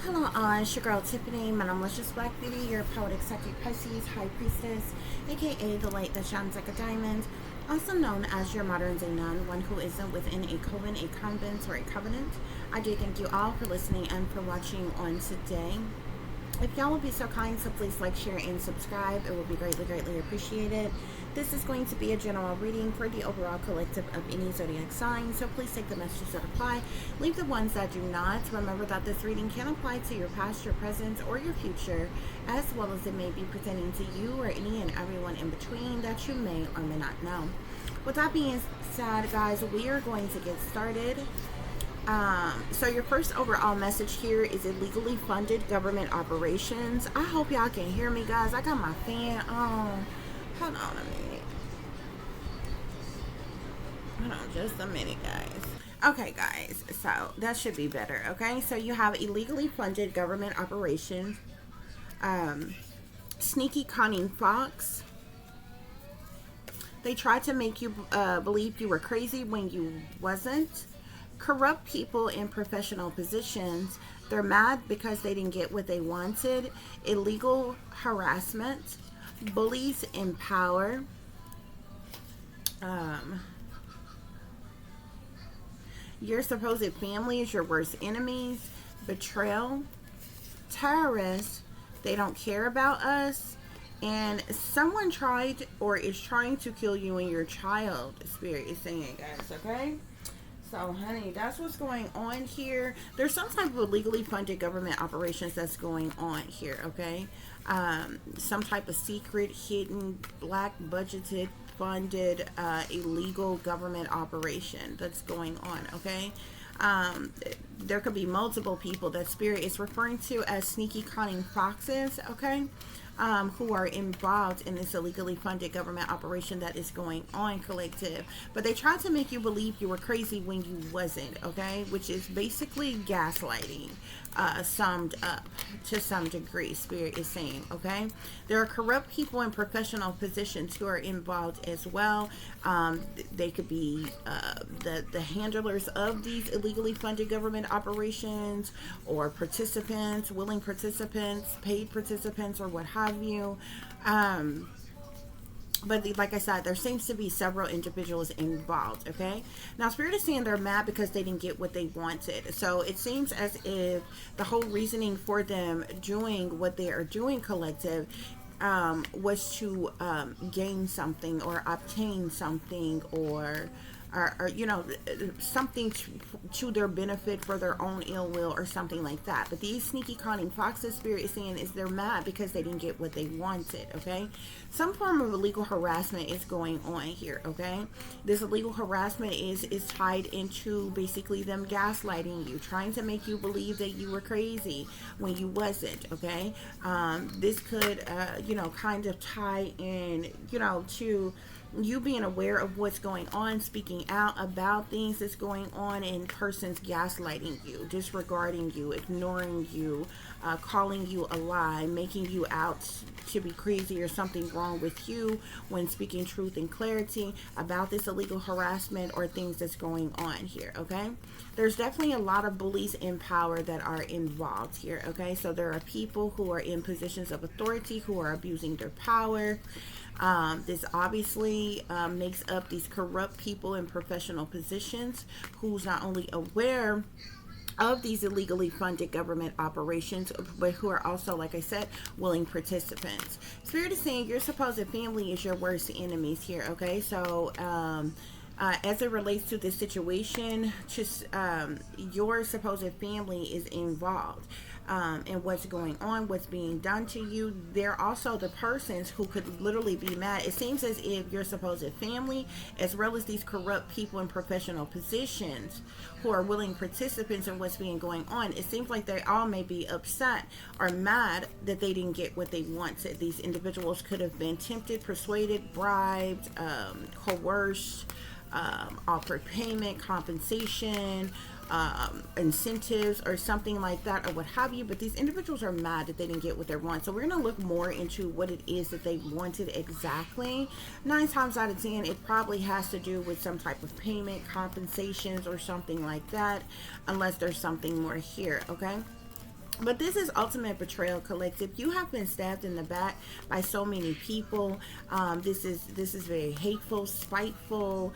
Hello all, it's your girl Tiffany, my malicious black beauty, your poetic psychic Pisces, high priestess, aka the light that shines like a diamond, also known as your modern day nun, one who isn't within a coven, a convent, or a covenant. I do thank you all for listening and for watching on today. If y'all would be so kind, so please like, share, and subscribe. It would be greatly, greatly appreciated. This is going to be a general reading for the overall collective of any zodiac sign, so please take the messages that apply. Leave the ones that do not. Remember that this reading can apply to your past, your present, or your future, as well as it may be pertaining to you or any and everyone in between that you may or may not know. With that being said, guys, we are going to get started. So your first overall message here is illegally funded government operations. I hope y'all can hear me, guys. I got my fan on. Hold on a minute. Hold on just a minute, guys. Okay, guys. So that should be better. Okay, so you have illegally funded government operations. Sneaky cunning fox. They tried to make you believe you were crazy when you wasn't. Corrupt people in professional positions. They're mad because they didn't get what they wanted. Illegal harassment. Bullies in power. Your supposed family is your worst enemies. Betrayal. Terrorists. They don't care about us. And someone tried or is trying to kill you and your child. Spirit is saying, guys, okay? So, honey, that's what's going on here. There's some type of illegally funded government operations that's going on here, okay? Some type of secret, hidden, black budgeted, funded, illegal government operation that's going on, okay? There could be multiple people that Spirit is referring to as sneaky cunning foxes, okay? Who are involved in this illegally funded government operation that is going on, collective. But they tried to make you believe you were crazy when you wasn't, okay? Which is basically gaslighting, summed up to some degree, Spirit is saying, okay? There are corrupt people in professional positions who are involved as well. They could be the handlers of these illegally funded government operations, or participants, willing participants, paid participants, or what have you. But like I said, there seems to be several individuals involved, okay? Now, Spirit is saying they're mad because they didn't get what they wanted. So it seems as if the whole reasoning for them doing what they are doing, collective, was to gain something or obtain something, or you know, something to their benefit for their own ill will or something like that. But these sneaky cunning foxes, Spirit is saying, is they're mad because they didn't get what they wanted, okay? Some form of illegal harassment is going on here, okay? This illegal harassment is tied into basically them gaslighting you, trying to make you believe that you were crazy when you wasn't, okay? This could, you know, kind of tie in, you know, to you being aware of what's going on, speaking out about things that's going on, and persons gaslighting you, disregarding you, ignoring you, calling you a lie, making you out to be crazy or something wrong with you when speaking truth and clarity about this illegal harassment or things that's going on here, okay? There's definitely a lot of bullies in power that are involved here, okay? So there are people who are in positions of authority who are abusing their power. This obviously makes up these corrupt people in professional positions who's not only aware of these illegally funded government operations, but who are also, like I said, willing participants. Spirit is saying your supposed family is your worst enemies here, okay? So as it relates to this situation, just your supposed family is involved in what's going on, what's being done to you. They're also the persons who could literally be mad. It seems as if your supposed family, as well as these corrupt people in professional positions who are willing participants in what's being going on, it seems like they all may be upset or mad that they didn't get what they wanted. These individuals could have been tempted, persuaded, bribed, coerced, offered payment, compensation, incentives or something like that, or what have you. But these individuals are mad that they didn't get what they want. So we're going to look more into what it is that they wanted exactly. 9 times out of 10, it probably has to do with some type of payment, compensations, or something like that, unless there's something more here. Okay, But this is ultimate betrayal, collective. You have been stabbed in the back by so many people. This is very hateful, spiteful.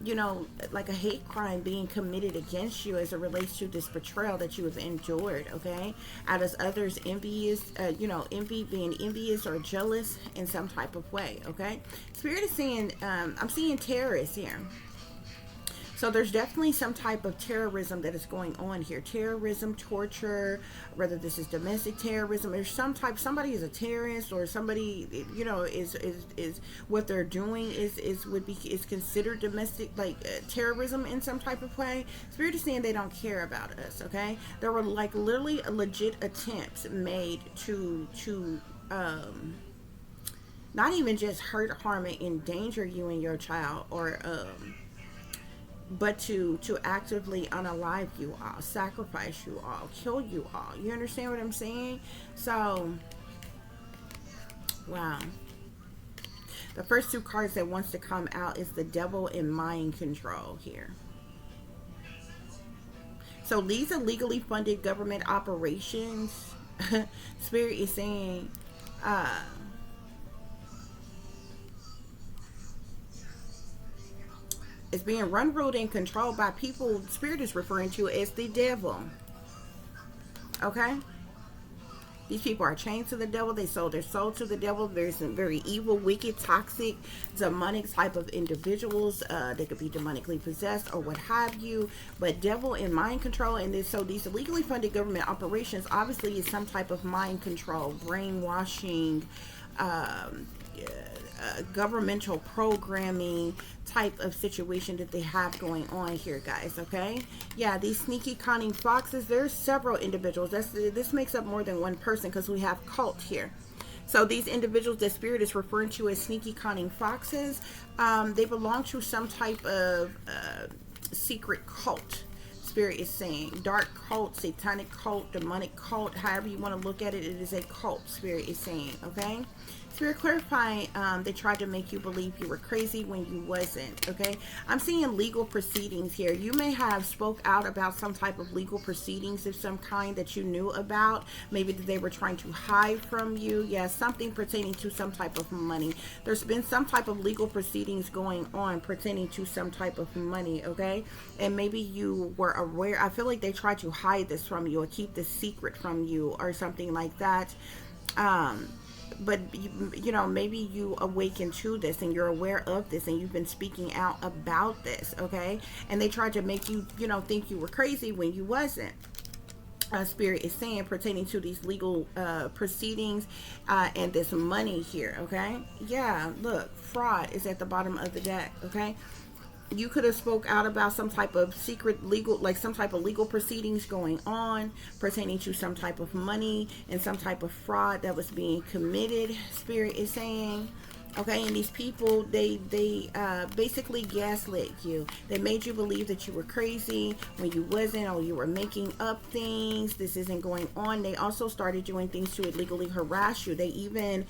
You know, like a hate crime being committed against you as it relates to this betrayal that you have endured. Okay, out of others envious, you know, being envious or jealous in some type of way. Okay, Spirit is saying, I'm seeing terrorists here. So there's definitely some type of terrorism that is going on here. Terrorism, torture, whether this is domestic terrorism, there's some type, somebody is a terrorist, or somebody, you know, is what they're doing is considered domestic, like terrorism in some type of way. Spirit is saying they don't care about us, okay? There were like literally legit attempts made to not even just hurt, harm, and endanger you and your child, or but to actively unalive you all, sacrifice you all, kill you all. You understand what I'm saying? So, wow. The first two cards that wants to come out is the devil and mind control here. So these are legally funded government operations. Spirit is saying, it's being run, ruled, and controlled by people Spirit is referring to as the devil. Okay? These people are chained to the devil. They sold their soul to the devil. There's some very evil, wicked, toxic, demonic type of individuals. They could be demonically possessed or what have you. But devil and mind control. And this, so these illegally funded government operations obviously is some type of mind control, brainwashing, governmental programming type of situation that they have going on here, guys. Okay, yeah, these sneaky cunning foxes, there's several individuals. This makes up more than one person, because we have cult here. So these individuals that Spirit is referring to as sneaky cunning foxes, they belong to some type of secret cult. Spirit is saying dark cult, satanic cult, demonic cult, however you want to look at it, it is a cult. Spirit is saying, okay? Spirit clarifying, they tried to make you believe you were crazy when you wasn't, okay? I'm seeing legal proceedings here. You may have spoke out about some type of legal proceedings of some kind that you knew about. Maybe that they were trying to hide from you. Yeah, something pertaining to some type of money. There's been some type of legal proceedings going on pertaining to some type of money, okay? And maybe you were aware. I feel like they tried to hide this from you or keep this secret from you or something like that. But you know, maybe you awaken to this and you're aware of this and you've been speaking out about this, okay? And they tried to make you, you know, think you were crazy when you wasn't. Spirit is saying pertaining to these legal proceedings and this money here, okay? Yeah, look, fraud is at the bottom of the deck, okay? You could have spoke out about some type of secret legal, like some type of legal proceedings going on pertaining to some type of money and some type of fraud that was being committed. Spirit is saying, okay, and these people, they basically gaslit you. They made you believe that you were crazy when you wasn't, or you were making up things. This isn't going on. They also started doing things to illegally harass you. They even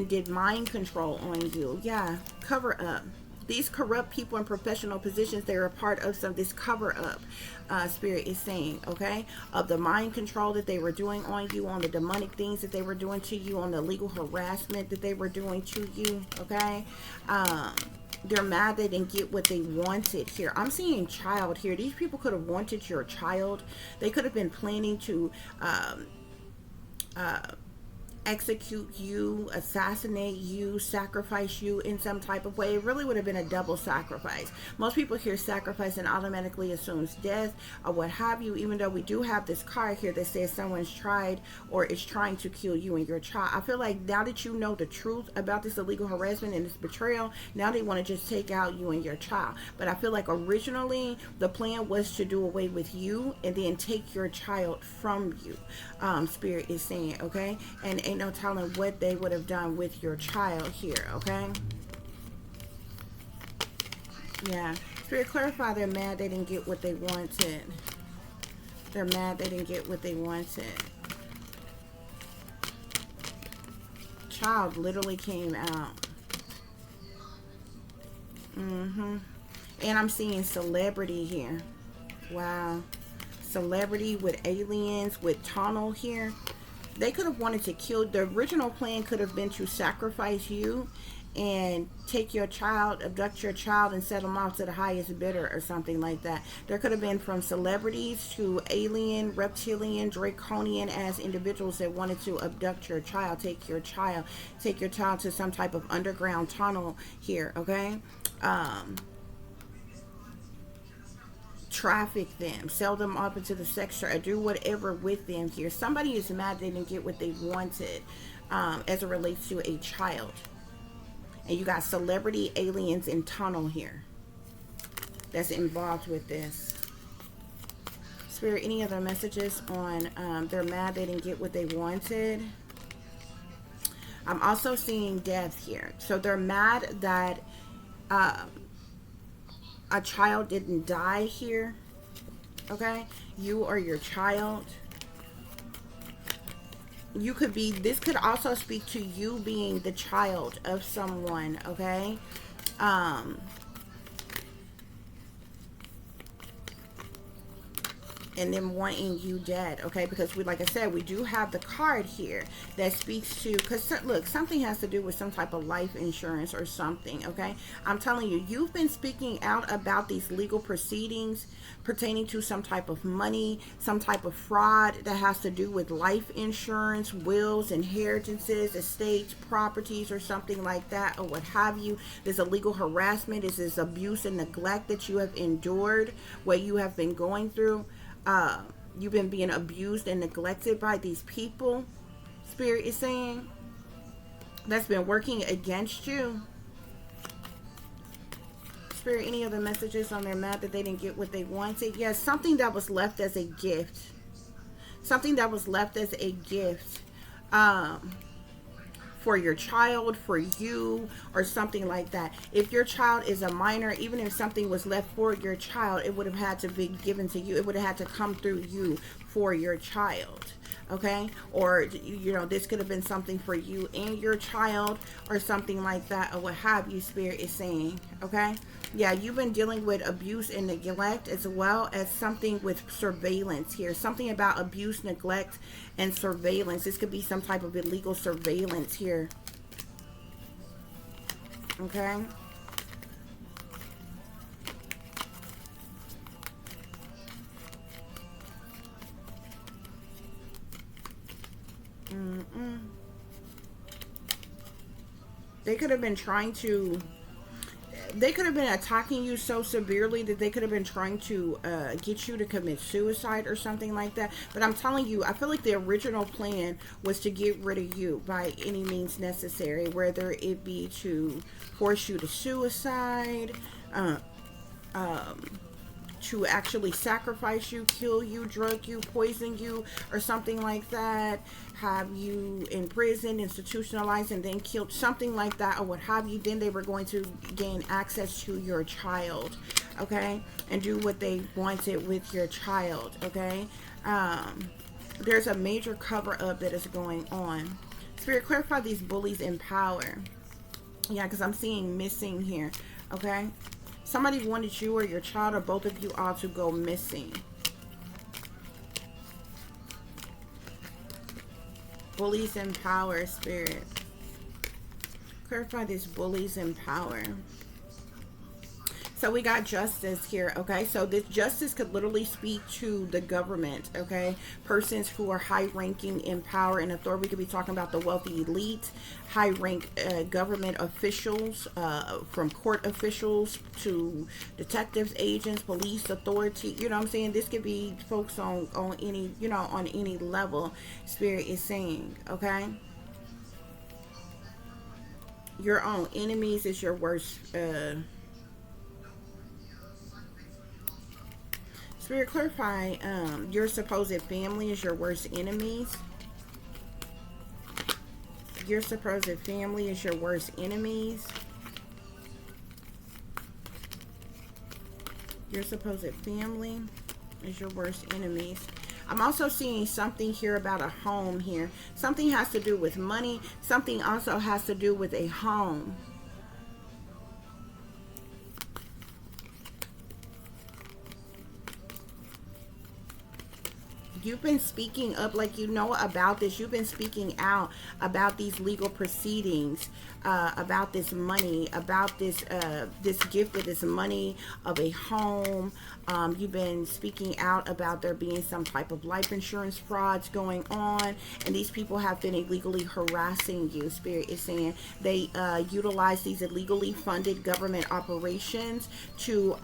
did mind control on you. Yeah, cover up. These corrupt people in professional positions, they're a part of some this cover up. Spirit is saying, okay, of the mind control that they were doing on you, on the demonic things that they were doing to you, on the legal harassment that they were doing to you, okay? They're mad they didn't get what they wanted here. I'm seeing child here. These people could have wanted your child. They could have been planning to execute you, assassinate you, sacrifice you in some type of way. It really would have been a double sacrifice. Most people hear sacrifice and automatically assumes death or what have you, even though we do have this card here that says someone's tried or is trying to kill you and your child. I feel like now that you know the truth about this illegal harassment and this betrayal, now they want to just take out you and your child. But I feel like originally the plan was to do away with you and then take your child from you. Spirit is saying, okay? And ain't no telling what they would have done with your child here, okay? Yeah. Spirit, clarify they're mad they didn't get what they wanted. They're mad they didn't get what they wanted. Child literally came out. And I'm seeing celebrity here. Wow. celebrity, with aliens, with tunnel here. They could have wanted to kill. The original plan could have been to sacrifice you and take your child, abduct your child, and set them off to the highest bidder or something like that. There could have been from celebrities to alien, reptilian, draconian as individuals that wanted to abduct your child, take your child to some type of underground tunnel here, okay? Traffic them, sell them up into the sex trade, do whatever with them here. Somebody is mad they didn't get what they wanted as it relates to a child. And you got celebrity, aliens, and tunnel here that's involved with this. Spirit, any other messages on they're mad they didn't get what they wanted? I'm also seeing death here. So they're mad that a child didn't die here. Okay? You or your child. You could be, this could also speak to you being the child of someone, okay? And them wanting you dead, okay? Because we, like I said, we do have the card here that speaks to, because look, something has to do with some type of life insurance or something, okay? I'm telling you, you've been speaking out about these legal proceedings pertaining to some type of money, some type of fraud that has to do with life insurance, wills, inheritances, estates, properties, or something like that, or what have you. There's a legal harassment. Is this abuse and neglect that you have endured, what you have been going through? You've been being abused and neglected by these people, Spirit is saying, that's been working against you. Spirit, any other messages on their map that they didn't get what they wanted? Yes, something that was left as a gift. Something that was left as a gift. For your child, for you, or something like that. If your child is a minor, even if something was left for your child, it would have had to be given to you. It would have had to come through you for your child, okay? Or, you know, this could have been something for you and your child, or something like that, or what have you, Spirit is saying, okay? Yeah, you've been dealing with abuse and neglect, as well as something with surveillance here. Something about abuse, neglect, and surveillance. This could be some type of illegal surveillance here. Okay? They could have been trying to... They could have been attacking you so severely that they could have been trying to get you to commit suicide or something like that. But I'm telling you, I feel like the original plan was to get rid of you by any means necessary, whether it be to force you to suicide, to actually sacrifice you, kill you, drug you, poison you, or something like that, have you in prison, institutionalized, and then killed, something like that, or what have you. Then they were going to gain access to your child, okay, and do what they wanted with your child, okay. There's a major cover-up that is going on. Spirit, clarify these bullies in power. Yeah, because I'm seeing missing here, okay. Somebody wanted you or your child or both of you all to go missing. Bullies in power, Spirit. Clarify these bullies in power. So we got justice here, okay? So this justice could literally speak to the government, okay? Persons who are high-ranking in power and authority. We could be talking about the wealthy elite, high-rank government officials, from court officials to detectives, agents, police, authority. You know what I'm saying? This could be folks on any, you know, on any level, Spirit is saying, okay? Your own enemies is your worst, Spirit, clarify, your supposed family is your worst enemies. Your supposed family is your worst enemies. Your supposed family is your worst enemies. I'm also seeing something here about a home here. Something has to do with money. Something also has to do with a home. you've been speaking up, like you know about this. You've been speaking out about these legal proceedings, about this money, about this this gift of this money of a home. You've been speaking out about there being some type of life insurance frauds going on, and these people have been illegally harassing you. Spirit is saying they utilize these illegally funded government operations to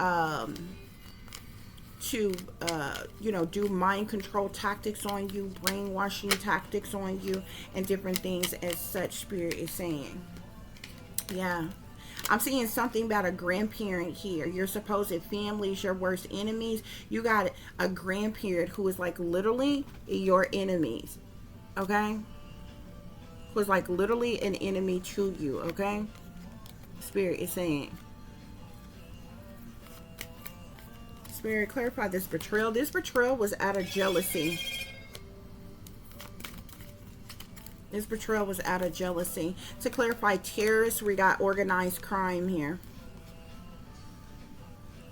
you know, do mind control tactics on you, brainwashing tactics on you, and different things as such. Spirit is saying, yeah. I'm seeing something about a grandparent here. Your supposed family is your worst enemies. You got a grandparent who is like literally your enemies, okay? Who is like literally an enemy to you, okay? Spirit is saying. Spirit, clarify this betrayal. This betrayal was out of jealousy. This betrayal was out of jealousy. To clarify, terrorists, we got organized crime here.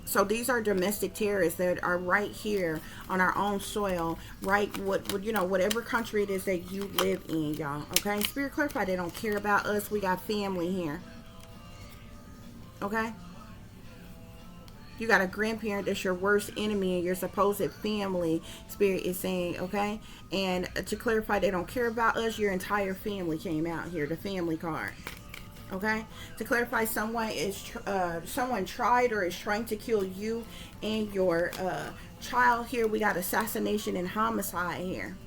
So these are domestic terrorists that are right here on our own soil, right? What you know, whatever country it is that you live in, y'all. Okay, Spirit, clarify, they don't care about us. We got family here. Okay. You got a grandparent that's your worst enemy and your supposed family. Spirit is saying, okay? And to clarify, they don't care about us. Your entire family came out here, the family card. Okay? To clarify, someone tried or is trying to kill you and your child here. We got assassination and homicide here.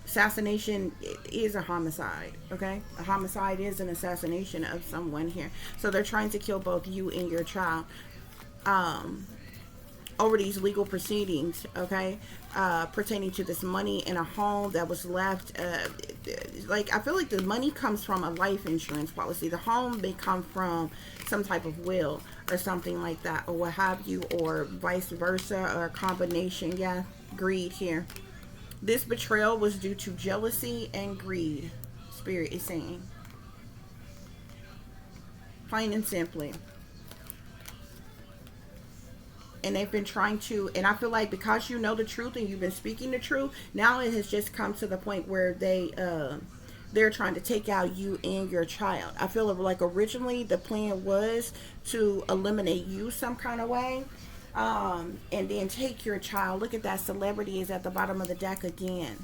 Assassination is a homicide, okay? A homicide is an assassination of someone here. So they're trying to kill both you and your child over these legal proceedings, okay? Pertaining to this money in a home that was left. Like, I feel like the money comes from a life insurance policy. The home may come from some type of will or something like that, or what have you, or vice versa, or a combination. Yeah, greed here. This betrayal was due to jealousy and greed, Spirit is saying. Plain and simply. And they've been trying to, and I feel like because you know the truth and you've been speaking the truth, now it has just come to the point where they're trying to take out you and your child. I feel like originally the plan was to eliminate you some kind of way. And then take your child. Look at that, celebrity is at the bottom of the deck again.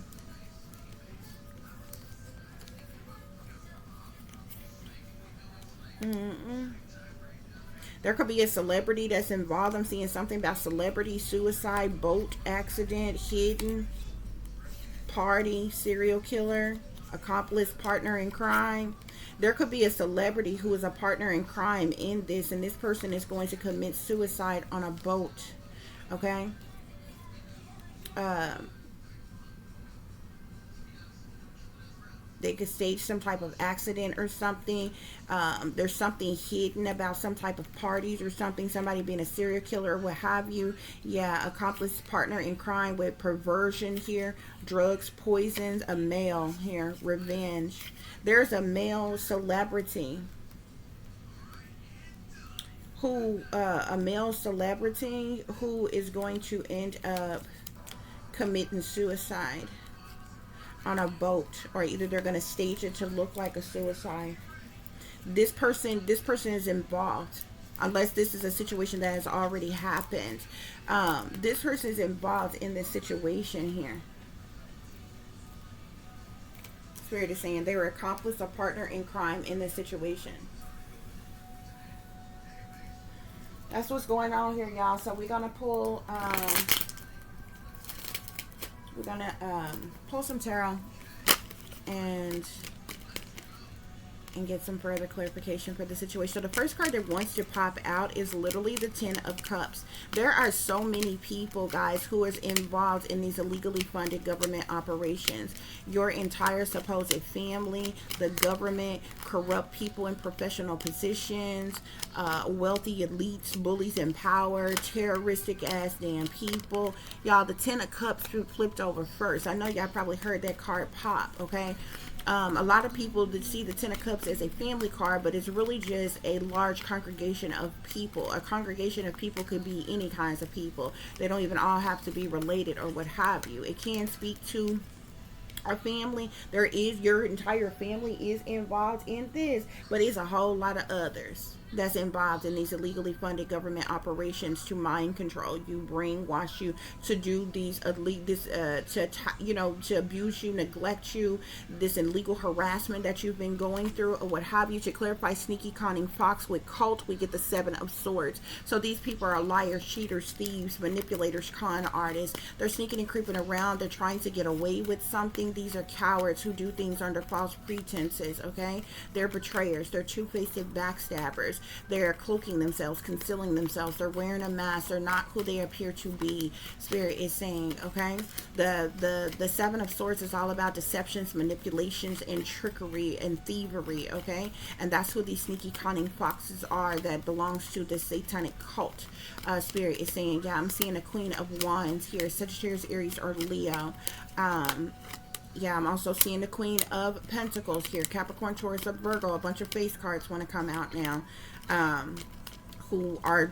There could be a celebrity that's involved. I'm seeing something about celebrity, suicide, boat accident, hidden, party, serial killer, accomplice, partner in crime. There could be a celebrity who is a partner in crime in this, and this person is going to commit suicide on a boat, okay? They could stage some type of accident or something. There's something hidden about some type of parties or something. Somebody being a serial killer or what have you. Yeah, accomplice, partner in crime with perversion here. Drugs, poisons, a male here. Revenge. There's a male celebrity who is going to end up committing suicide on a boat, or either they're going to stage it to look like a suicide. This person is involved, unless this is a situation that has already happened. This person is involved in this situation here. Spirit is saying they were accomplice or partner in crime in this situation. That's what's going on here, y'all. So we're gonna pull pull some tarot and get some further clarification for the situation. So the first card that wants to pop out is literally the Ten of Cups. There are so many people, guys, who is involved in these illegally funded government operations. Your entire supposed family, the government, corrupt people in professional positions, wealthy elites, bullies in power, terroristic ass damn people. Y'all, the Ten of Cups flipped over first. I know y'all probably heard that card pop, okay? A lot of people that see the Ten of Cups cups as a family card, but it's really just a large congregation of people. A congregation of people could be any kinds of people. They don't even all have to be related or what have you. It can speak to our family. There is, your entire family is involved in this, but it's a whole lot of others that's involved in these illegally funded government operations to mind control you, brainwash you, to do these to abuse you, neglect you, this illegal harassment that you've been going through or what have you. To clarify, sneaky, cunning fox with cult, we get the 7 of swords. So these people are liars, cheaters, thieves, manipulators, con artists. They're sneaking and creeping around. They're trying to get away with something. These are cowards who do things under false pretenses, okay? They're betrayers. They're two-faced backstabbers. They're cloaking themselves, concealing themselves. They're wearing a mask. They're not who they appear to be. Spirit is saying, okay? The 7 of swords is all about deceptions, manipulations, and trickery and thievery, okay? And that's who these sneaky, cunning foxes are that belongs to this satanic cult. Spirit is saying, yeah, I'm seeing a Queen of Wands here, Sagittarius, Aries, or Leo. Yeah, I'm also seeing the Queen of Pentacles here, Capricorn, Taurus, or Virgo. A bunch of face cards want to come out now, who are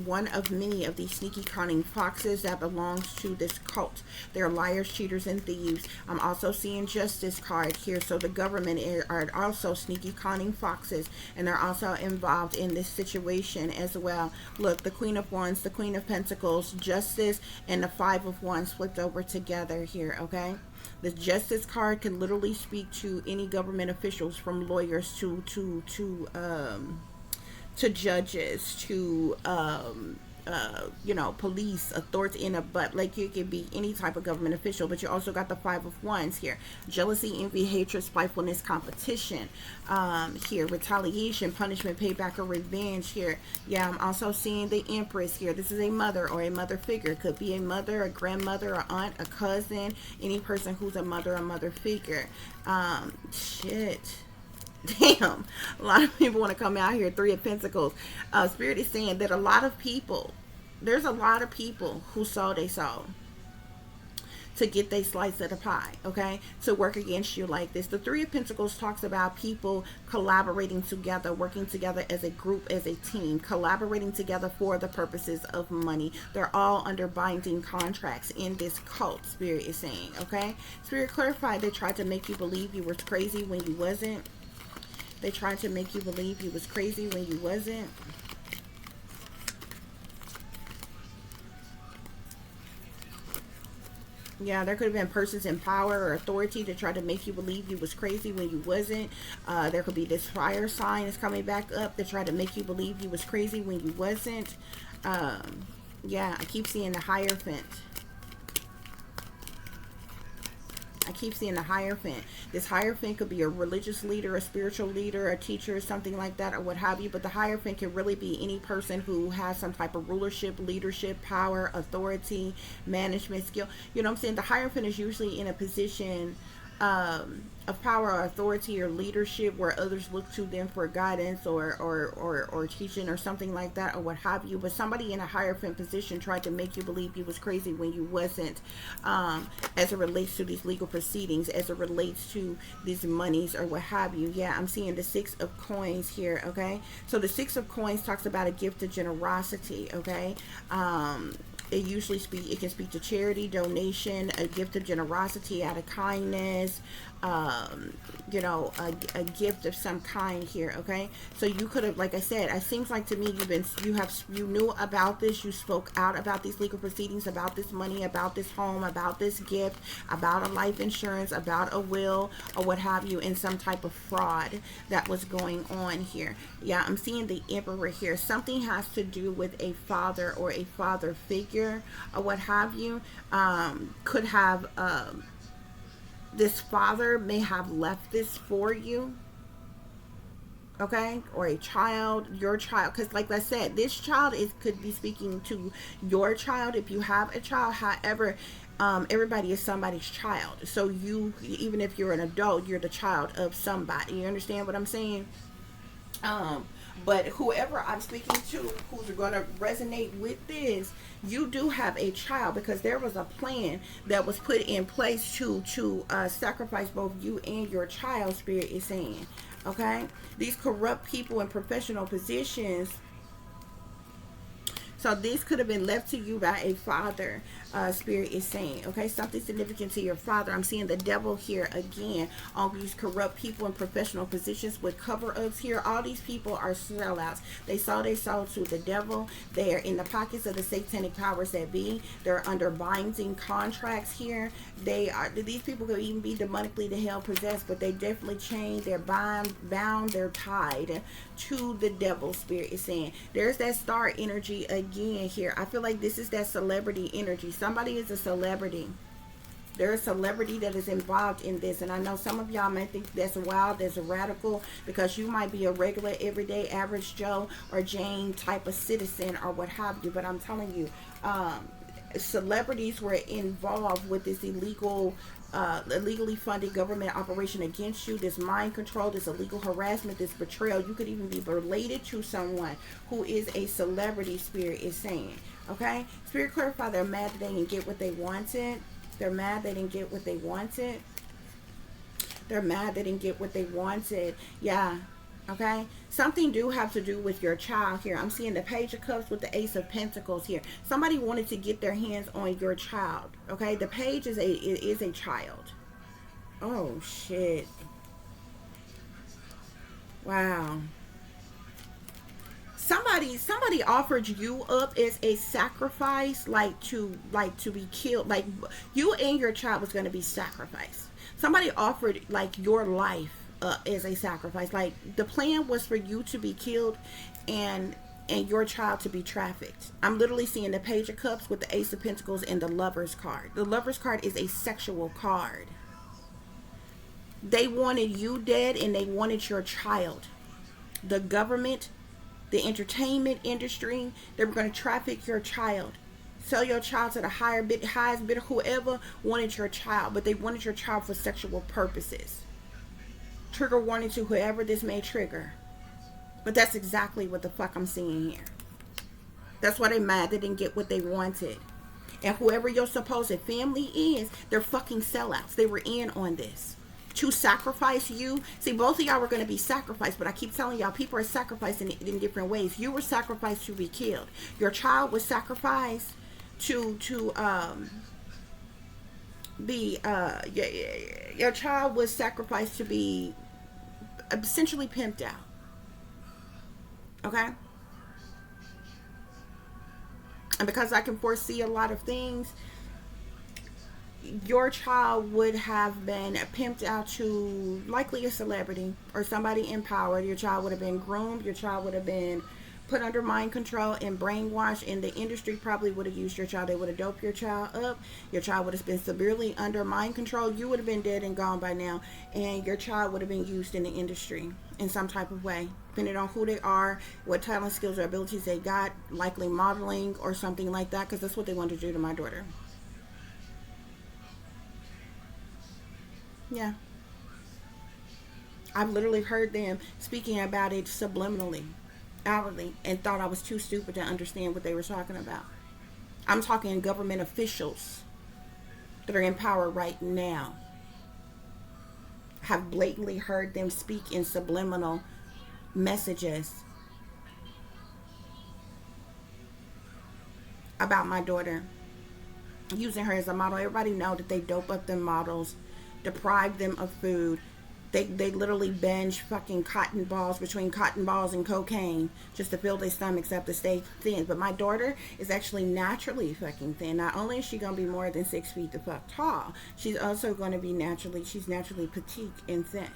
one of many of these sneaky, cunning foxes that belongs to this cult. They're liars, cheaters, and thieves. I'm also seeing Justice card here. So the government are also sneaky, cunning foxes, and they're also involved in this situation as well. Look, the Queen of Wands, the Queen of Pentacles, Justice, and the 5 of Wands flipped over together here, okay? The Justice card can literally speak to any government officials, from lawyers to judges, to police authority, but like you can be any type of government official. But you also got the 5 of Wands here: jealousy, envy, hatred, spitefulness, competition, here, retaliation, punishment, payback, or revenge here. Yeah, I'm also seeing the Empress here. This is a mother or a mother figure. It could be a mother, a grandmother, a aunt, a cousin, any person who's a mother figure. Shit. Damn, a lot of people want to come out here. 3 of Pentacles. Spirit is saying that there's a lot of people who sold their soul to get their slice of the pie, okay, to work against you like this. The 3 of Pentacles talks about people collaborating together, working together as a group, as a team, collaborating together for the purposes of money. They're all under binding contracts in this cult, Spirit is saying, okay? Spirit, clarify, they tried to make you believe you were crazy when you wasn't. They tried to make you believe you was crazy when you wasn't. Yeah, there could have been persons in power or authority that tried to make you believe you was crazy when you wasn't. There could be this fire sign that's coming back up that tried to make you believe you was crazy when you wasn't. Yeah, I keep seeing the Hierophant. I keep seeing the Hierophant. This Hierophant could be a religious leader, a spiritual leader, a teacher, something like that, or what have you. But the Hierophant can really be any person who has some type of rulership, leadership, power, authority, management skill. You know what I'm saying? The Hierophant is usually in a position of power or authority or leadership where others look to them for guidance or teaching or something like that, or what have you. But somebody in a Hierophant position tried to make you believe you was crazy when you wasn't, as it relates to these legal proceedings, as it relates to these monies or what have you. Yeah, I'm seeing the 6 of Coins here, okay? So the 6 of Coins talks about a gift of generosity, okay? It can speak to charity, donation, a gift of generosity out of kindness, a gift of some kind here, okay? So you could have, like I said, it seems like to me you knew about this, you spoke out about these legal proceedings, about this money, about this home, about this gift, about a life insurance, about a will, or what have you, in some type of fraud that was going on here. Yeah, I'm seeing the Emperor here. Something has to do with a father or a father figure or what have you. Could have this father may have left this for you, okay, or a child, your child, because like I said, this child could be speaking to your child if you have a child. However, everybody is somebody's child, so you, even if you're an adult, you're the child of somebody. You understand what I'm saying? But whoever I'm speaking to who's going to resonate with this, you do have a child, because there was a plan that was put in place to sacrifice both you and your child, Spirit is saying. Okay? These corrupt people in professional positions. So this could have been left to you by a father, Spirit is saying. Okay, something significant to your father. I'm seeing the devil here again on these corrupt people in professional positions with cover-ups here. All these people are sellouts. They sold their soul to the devil. They are in the pockets of the satanic powers that be. They're under binding contracts here. These people could even be demonically to hell possessed, but they definitely chained, they're bound, they're tied to the devil, Spirit is saying. There's that star energy again here. I feel like this is that celebrity energy. Somebody is a celebrity. There's a celebrity that is involved in this, and I know some of y'all may think that's wild, that's radical, because you might be a regular, everyday, average Joe or Jane type of citizen or what have you, but I'm telling you, celebrities were involved with this illegally funded government operation against you, this mind control, this illegal harassment, this betrayal. You could even be related to someone who is a celebrity, Spirit is saying. Okay? Spirit clarify, they're mad that they didn't get what they wanted. They're mad they didn't get what they wanted. They're mad they didn't get what they wanted. Yeah. Okay, something do have to do with your child here. I'm seeing the Page of Cups with the Ace of Pentacles here. Somebody wanted to get their hands on your child. Okay, the Page is a child. Oh shit! Wow. Somebody offered you up as a sacrifice, like to be killed. Like you and your child was going to be sacrificed. Somebody offered like your life as a sacrifice. Like the plan was for you to be killed and your child to be trafficked. I'm literally seeing the Page of Cups with the Ace of Pentacles and the Lover's card. The Lover's card is a sexual card. They wanted you dead and they wanted your child. The government, the entertainment industry, they were going to traffic your child. Sell your child to the highest bidder, whoever wanted your child, but they wanted your child for sexual purposes. Trigger warning to whoever this may trigger. But that's exactly what the fuck I'm seeing here. That's why they're mad they didn't get what they wanted. And whoever your supposed family is, they're fucking sellouts. They were in on this. To sacrifice you. See, both of y'all were going to be sacrificed, but I keep telling y'all, people are sacrificed in different ways. You were sacrificed to be killed. Your child was sacrificed to be your child was sacrificed to be essentially pimped out. Okay? And because I can foresee a lot of things, your child would have been pimped out to likely a celebrity or somebody in power. Your child would have been groomed. Your child would have been put under mind control and brainwashed, and the industry probably would have used your child. They would have doped your child up. Your child would have been severely under mind control. You would have been dead and gone by now, and your child would have been used in the industry in some type of way, depending on who they are, what talent, skills, or abilities they got, likely modeling or something like that, because that's what they wanted to do to my daughter. Yeah. I've literally heard them speaking about it subliminally, outwardly, and thought I was too stupid to understand what they were talking about. I'm talking government officials that are in power right now. Have blatantly heard them speak in subliminal messages about my daughter, using her as a model. Everybody know that they dope up them models, deprive them of food. They literally binge fucking cotton balls, between cotton balls and cocaine, just to fill their stomachs up to stay thin. But my daughter is actually naturally fucking thin. Not only is she gonna be more than 6 feet the fuck tall, she's also gonna be she's naturally petite and thin.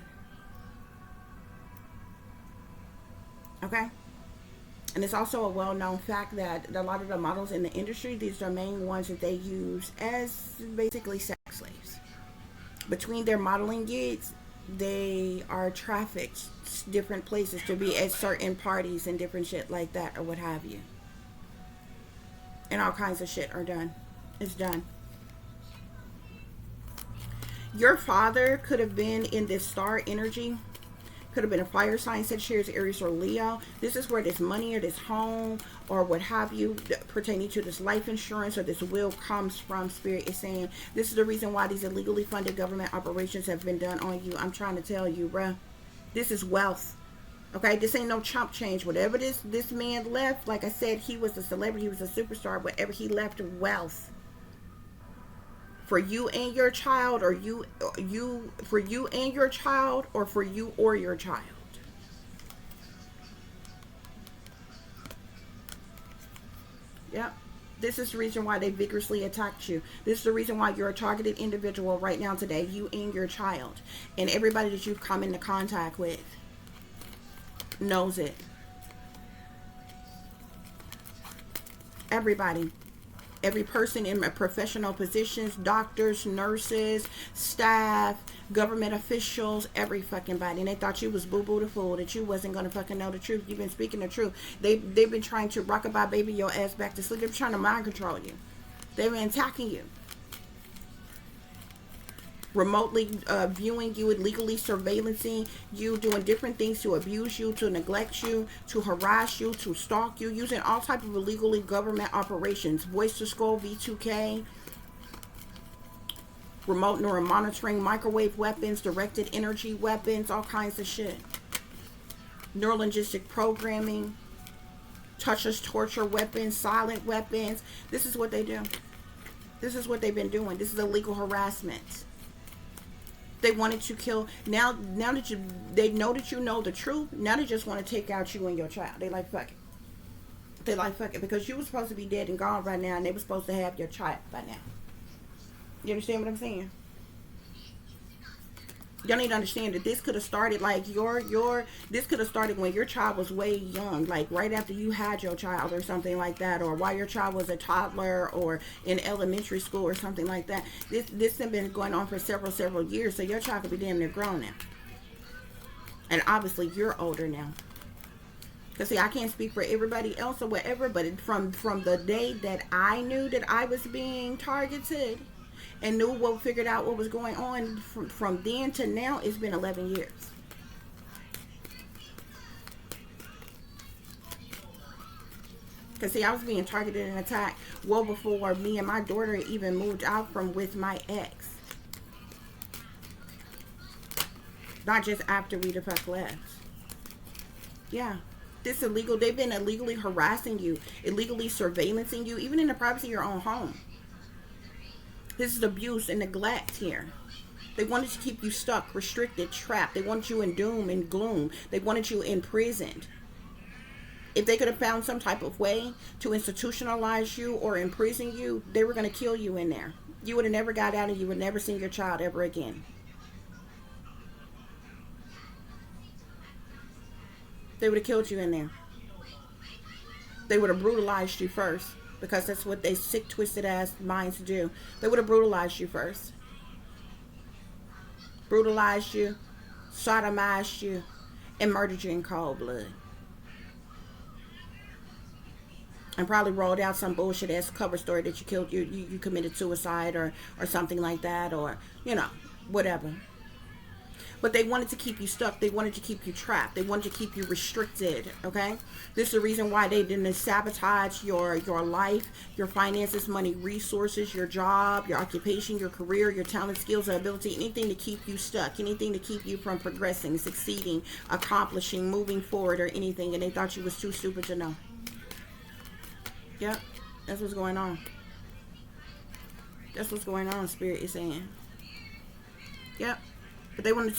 Okay? And it's also a well-known fact that a lot of the models in the industry, these are main ones that they use as basically sex slaves. Between their modeling gigs, they are trafficked different places to be at certain parties and different shit like that, or what have you. And all kinds of shit are done. It's done. Your father could have been in this star energy. Could have been a fire sign, Sagittarius, Aries, or Leo. This is where this money or this home or what have you pertaining to this life insurance or this will comes from. Spirit is saying this is the reason why these illegally funded government operations have been done on you. I'm trying to tell you, bruh. This is wealth. Okay, this ain't no chump change. Whatever this man left, like I said, he was a celebrity, he was a superstar. Whatever he left, wealth for you and your child, or for you and your child, or for you or your child. Yep. This is the reason why they vigorously attacked you. This is the reason why you're a targeted individual right now today, you and your child, and everybody that you've come into contact with knows it. Everybody. Every person in professional positions, doctors, nurses, staff, government officials, every fucking body. And they thought you was boo-boo the fool, that you wasn't going to fucking know the truth. You've been speaking the truth. They've been trying to rockabye baby your ass back to sleep. They've been trying to mind control you. They've been attacking you. Remotely viewing you, illegally surveillancing you, doing different things to abuse you, to neglect you, to harass you, to stalk you, using all type of illegally government operations. Voice to skull, V2K, remote neural monitoring, microwave weapons, directed energy weapons, all kinds of shit. Neurolinguistic programming, touchless torture weapons, silent weapons. This is what they do. This is what they've been doing. This is illegal harassment. They wanted to kill. Now that they know that you know the truth, now they just want to take out you and your child. They like, fuck it. They like, fuck it. Because you were supposed to be dead and gone right now, and they were supposed to have your child by now. You understand what I'm saying? Y'all need to understand that this could have started like this could have started when your child was way young, like right after you had your child or something like that, or while your child was a toddler or in elementary school or something like that. This has been going on for several years, so your child could be damn near grown now. And obviously you're older now. Because see, I can't speak for everybody else or whatever, but from the day that I knew that I was being targeted and figured out what was going on, from then to now, it's been 11 years. Because see, I was being targeted and attacked well before me and my daughter even moved out from with my ex. Not just after we the fuck left. Yeah. This illegal, they've been illegally harassing you, illegally surveillancing you, even in the privacy of your own home. This is abuse and neglect here. They wanted to keep you stuck, restricted, trapped. They wanted you in doom and gloom. They wanted you imprisoned. If they could have found some type of way to institutionalize you or imprison you, they were going to kill you in there. You would have never got out and you would never see your child ever again. They would have killed you in there. They would have brutalized you first. Because that's what they sick, twisted ass minds do. They would have brutalized you first. Brutalized you, sodomized you, and murdered you in cold blood. And probably rolled out some bullshit ass cover story that you killed, you committed suicide or something like that, or, you know, whatever. But they wanted to keep you stuck. They wanted to keep you trapped. They wanted to keep you restricted, okay? This is the reason why they didn't sabotage your life, your finances, money, resources, your job, your occupation, your career, your talent, skills, or ability, anything to keep you stuck, anything to keep you from progressing, succeeding, accomplishing, moving forward, or anything. And they thought you was too stupid to know. Yep, that's what's going on. That's what's going on, Spirit is saying. Yep. But they wanted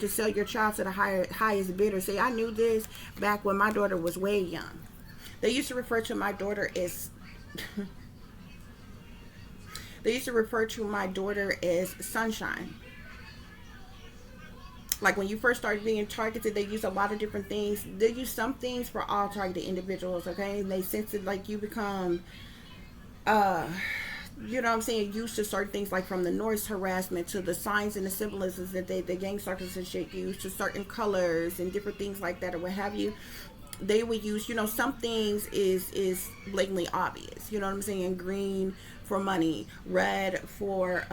to sell your child to the highest bidder. See, I knew this back when my daughter was way young. They used to refer to my daughter as sunshine. Like when you first started being targeted, they use a lot of different things. They use some things for all targeted individuals, okay? And they sense it like you become you know what I'm saying, used to certain things, like from the Norse harassment to the signs and the symbolisms that the gang circles and shit use, to certain colors and different things like that or what have you. They would use, you know, some things is blatantly obvious, you know what I'm saying, green for money, red for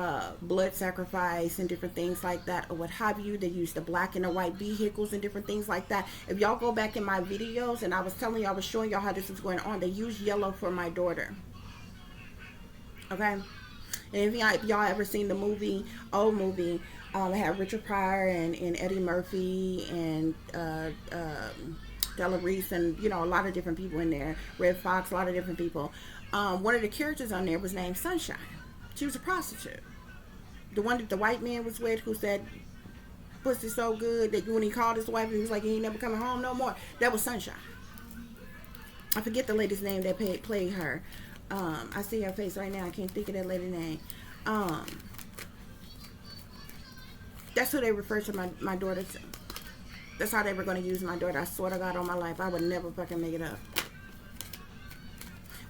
blood sacrifice and different things like that, or what have you. They use the black and the white vehicles and different things like that. If y'all go back in my videos, and I was telling y'all, I was showing y'all how this was going on, they use yellow for my daughter. Okay? And if y'all ever seen the movie, old movie, it had Richard Pryor and Eddie Murphy and Della Reese and, you know, a lot of different people in there. Red Fox, a lot of different people. One of the characters on there was named Sunshine. She was a prostitute. The one that the white man was with, who said, pussy so good that when he called his wife, he was like, he ain't never coming home no more. That was Sunshine. I forget the lady's name that played her. I see her face right now. I can't think of that lady's name. That's who they refer to my daughter to. That's how they were going to use my daughter. I swear to God on my life, I would never fucking make it up.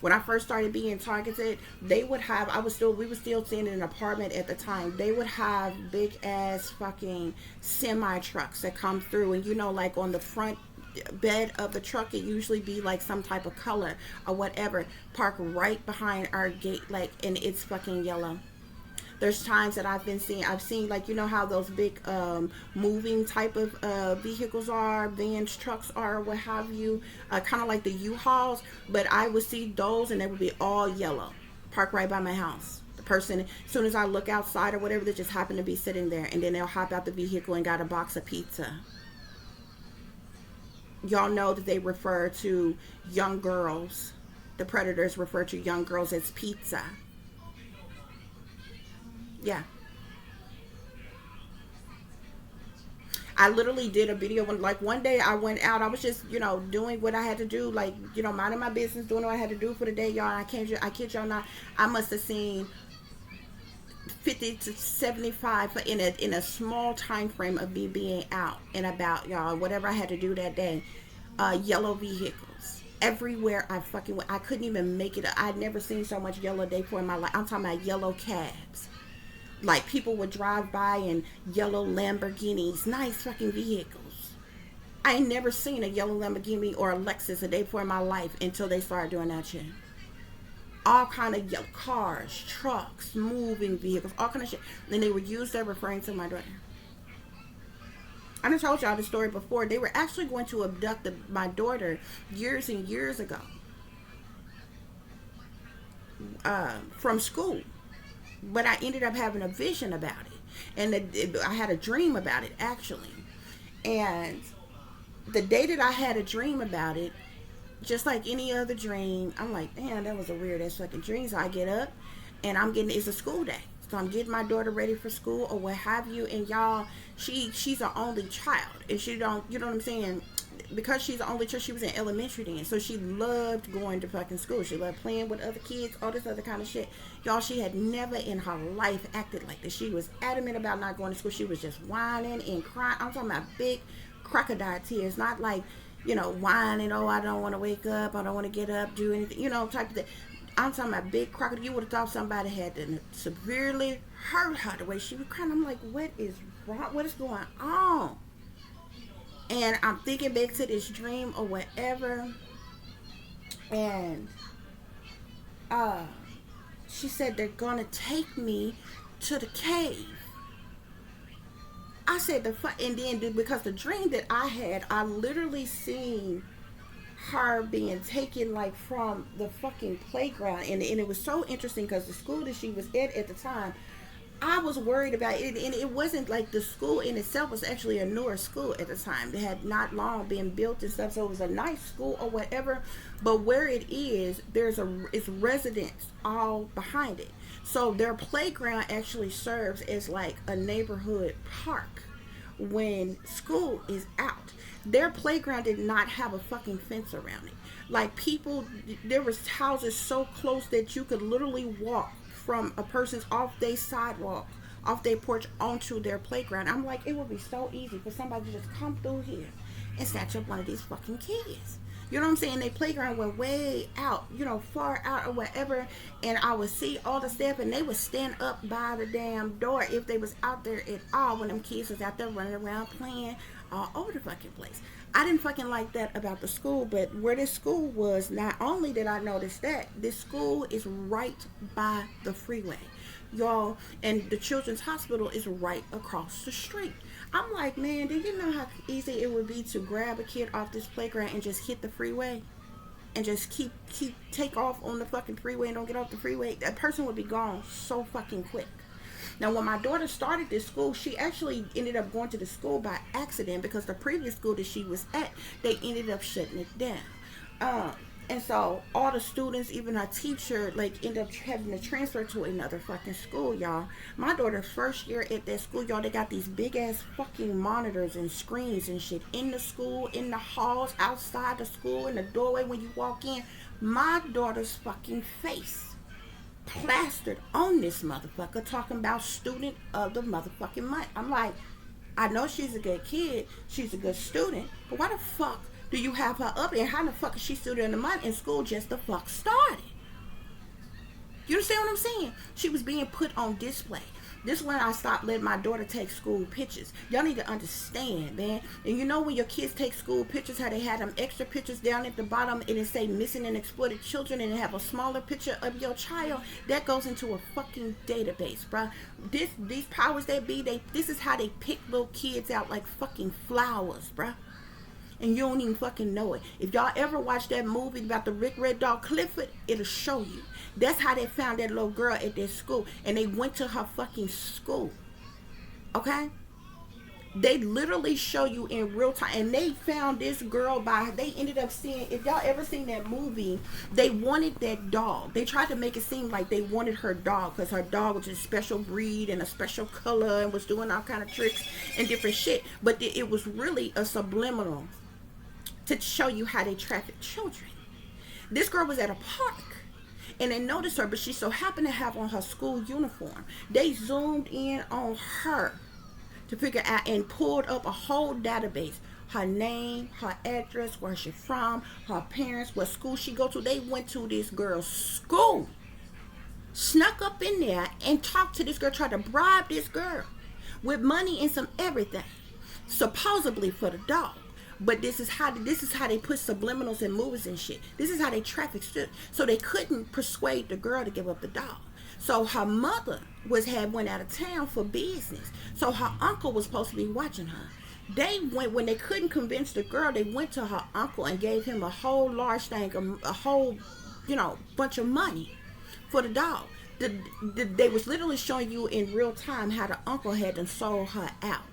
When I first started being targeted, they would have, we were still staying in an apartment at the time. They would have big ass fucking semi trucks that come through, and you know, like on the front bed of the truck, it usually be like some type of color or whatever, park right behind our gate, like, and it's fucking yellow. There's times that I've seen, like, you know how those big moving type of vehicles are, vans, trucks are, what have you, kind of like the U-Hauls, but I would see those and they would be all yellow, parked right by my house. The person, as soon as I look outside or whatever, they just happen to be sitting there, and then they'll hop out the vehicle and got a box of pizza. Y'all know that they refer to young girls, the predators refer to young girls as pizza. Yeah. I literally did a video when, like, one day I went out, I was just, you know, doing what I had to do, like, you know, minding my business, doing what I had to do for the day, y'all. I kid y'all not, I must have seen 50 to 75 in a small time frame of me being out and about, y'all, whatever I had to do that day. Yellow vehicles everywhere I fucking went. I couldn't even make it. I'd never seen so much yellow day before in my life. I'm talking about yellow cabs. Like, people would drive by in yellow Lamborghinis, nice fucking vehicles. I ain't never seen a yellow Lamborghini or a Lexus a day before in my life until they started doing that shit. All kind of yellow cars, trucks, moving vehicles, all kind of shit. And they were used there referring to my daughter. I done told y'all the story before. They were actually going to abduct my daughter years and years ago from school. But I ended up having a vision about it. And I had a dream about it, actually. And the day that I had a dream about it, just like any other dream, I'm like, damn, that was a weird ass fucking dream. So I get up and it's a school day. So I'm getting my daughter ready for school or what have you. And y'all, she's an only child. And she don't, you know what I'm saying? Because she's the only child, she was in elementary then. So she loved going to fucking school. She loved playing with other kids, all this other kind of shit. Y'all, she had never in her life acted like this. She was adamant about not going to school. She was just whining and crying. I'm talking about big crocodile tears. Not like, you know, whining, oh, I don't want to wake up, I don't want to get up, do anything, you know, type of thing. I'm talking about big crocodile. You would have thought somebody had to severely hurt her the way she was crying. I'm like, what is wrong? What is going on? And I'm thinking back to this dream or whatever. And she said they're going to take me to the cave. I said, and then because the dream that I had, I literally seen her being taken like from the fucking playground. And it was so interesting because the school that she was at the time, I was worried about it, and it wasn't like the school in itself was actually a newer school at the time. It had not long been built and stuff, so it was a nice school or whatever. But where it is, it's residents all behind it. So their playground actually serves as like a neighborhood park when school is out. Their playground did not have a fucking fence around it. Like, people, there was houses so close that you could literally walk from a person's off their sidewalk, off their porch onto their playground. I'm like, it would be so easy for somebody to just come through here and snatch up one of these fucking kids. You know what I'm saying? Their playground went way out, you know, far out or whatever. And I would see all the staff, and they would stand up by the damn door if they was out there at all when them kids was out there running around playing. all over the fucking place. I didn't fucking like that about the school, but where this school was, not only did I notice that, this school is right by the freeway, y'all, and the children's hospital is right across the street. I'm like, man, do you know how easy it would be to grab a kid off this playground and just hit the freeway? And just keep take off on the fucking freeway and don't get off the freeway? That person would be gone so fucking quick. Now, when my daughter started this school, she actually ended up going to the school by accident, because the previous school that she was at, they ended up shutting it down. And so all the students, even our teacher, like, end up having to transfer to another fucking school, y'all. My daughter's first year at that school, y'all, they got these big ass fucking monitors and screens and shit in the school, in the halls, outside the school, in the doorway when you walk in. My daughter's fucking face plastered on this motherfucker, talking about student of the motherfucking month. I'm like, I know she's a good kid, she's a good student, but why the fuck do you have her up there? How the fuck is she student of the month and school just the fuck started? You understand what I'm saying? She was being put on display. This is when I stopped letting my daughter take school pictures. Y'all need to understand, man. And you know when your kids take school pictures, how they had them extra pictures down at the bottom and it say missing and exploited children, and have a smaller picture of your child? That goes into a fucking database, bruh. These powers that be, this is how they pick little kids out like fucking flowers, bruh. And you don't even fucking know it. If y'all ever watch that movie about the Rick Red Dog Clifford, it'll show you. That's how they found that little girl at their school. And they went to her fucking school. Okay? They literally show you in real time. And they found this girl they ended up seeing, if y'all ever seen that movie, they wanted that dog. They tried to make it seem like they wanted her dog, because her dog was a special breed and a special color and was doing all kind of tricks and different shit. But it was really a subliminal to show you how they traffic children. This girl was at a park and they noticed her, but she so happened to have on her school uniform. They zoomed in on her to figure out and pulled up a whole database. Her name, her address, where she's from, her parents, what school she go to. They went to this girl's school, snuck up in there and talked to this girl, tried to bribe this girl with money and some everything, supposedly for the dog. But this is how they put subliminals in movies and shit. This is how they traffic shit. So they couldn't persuade the girl to give up the dog. So her mother went out of town for business. So her uncle was supposed to be watching her. They went, when they couldn't convince the girl, they went to her uncle and gave him a whole large thing, a whole, bunch of money for the dog. They was literally showing you in real time how the uncle had done sold her out,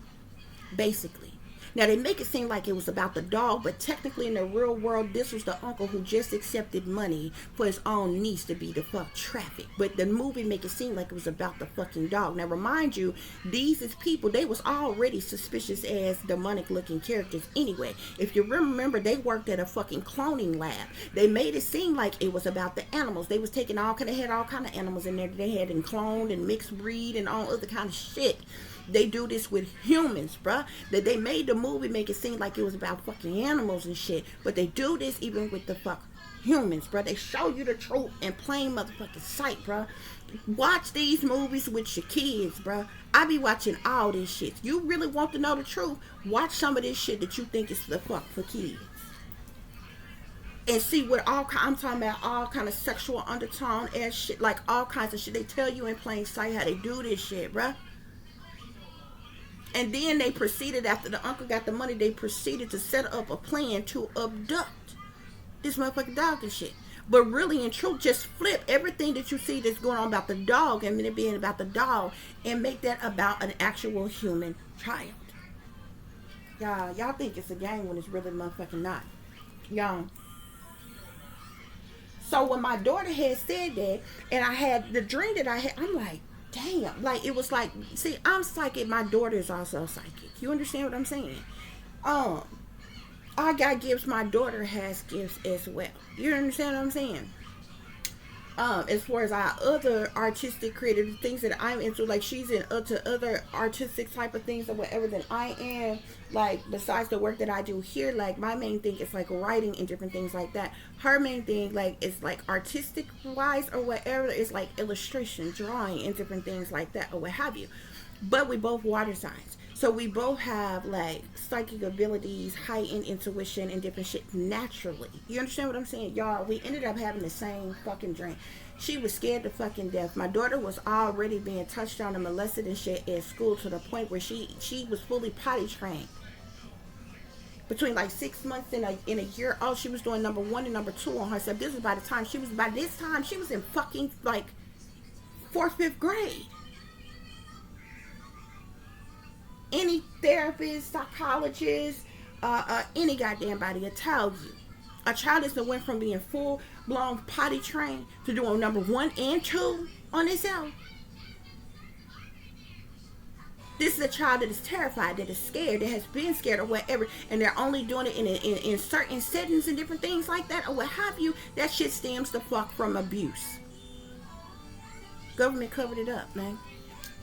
basically. Now, they make it seem like it was about the dog, but technically in the real world, this was the uncle who just accepted money for his own niece to be the fuck trafficked. But the movie make it seem like it was about the fucking dog. Now, remind you, these is people, they was already suspicious as demonic looking characters anyway. If you remember, they worked at a fucking cloning lab. They made it seem like it was about the animals. They was taking all kind of animals in there that they had and cloned and mixed breed and all other kind of shit. They do this with humans, bruh. That they made the movie make it seem like it was about fucking animals and shit. But they do this even with the fuck humans, bruh. They show you the truth in plain motherfucking sight, bruh. Watch these movies with your kids, bruh. I be watching all this shit. You really want to know the truth? Watch some of this shit that you think is the fuck for kids. And see what I'm talking about, all kind of sexual undertone ass shit. Like all kinds of shit. They tell you in plain sight how they do this shit, bruh. And then they proceeded, after the uncle got the money, they proceeded to set up a plan to abduct this motherfucking dog and shit. But really, in truth, just flip everything that you see that's going on about the dog and it being about the dog and make that about an actual human child. Y'all think it's a game when it's really motherfucking not. Y'all. So when my daughter had said that, and I had the dream that I had, I'm like, damn, like it was like, see, I'm psychic, my daughter is also psychic. You understand what I'm saying? I got gifts, my daughter has gifts as well. You understand what I'm saying? As far as our other artistic creative things that I'm into, like she's into other artistic type of things or whatever than I am, like besides the work that I do here, like my main thing is like writing and different things like that. Her main thing, like, is like artistic wise or whatever, is like illustration, drawing, and different things like that, or what have you. But we both water signs. So we both have like psychic abilities, heightened intuition, and different shit naturally. You understand what I'm saying? Y'all, we ended up having the same fucking dream. She was scared to fucking death. My daughter was already being touched on and molested and shit at school, to the point where she was fully potty trained. Between like 6 months and in a year old, she was doing number 1 and number 2 on herself. This was by this time she was in fucking like 4th, 5th grade. Any therapist, psychologist, any goddamn body will tell you. A child that's went from being full-blown potty trained to doing number 1 and 2 on itself. This is a child that is terrified, that is scared, that has been scared or whatever, and they're only doing it in certain settings and different things like that, or what have you. That shit stems the fuck from abuse. Government covered it up, man.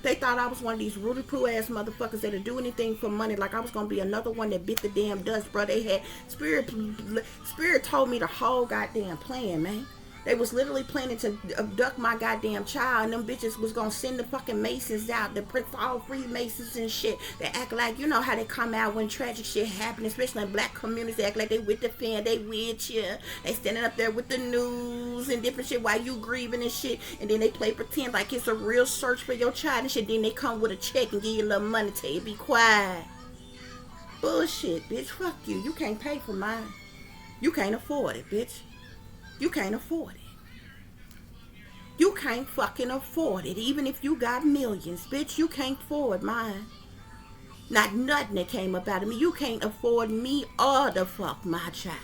They thought I was one of these rudy-poo ass motherfuckers that'll do anything for money, like I was gonna be another one that bit the damn dust, bro. They had spirit told me the whole goddamn plan, man. They was literally planning to abduct my goddamn child, and them bitches was gonna send the fucking Masons out, the Prince all Freemasons and shit. They act like, you know how they come out when tragic shit happen, especially in black communities. They act like they with the fan, they with you. They standing up there with the news and different shit while you grieving and shit, and then they play pretend like it's a real search for your child and shit. Then they come with a check and give you a little money, tell you be quiet. Bullshit, bitch. Fuck you. You can't pay for mine. You can't afford it, bitch. You can't afford it. You can't fucking afford it. Even if you got millions, bitch, you can't afford mine. Not nothing that came up out of me. You can't afford me or the fuck my child.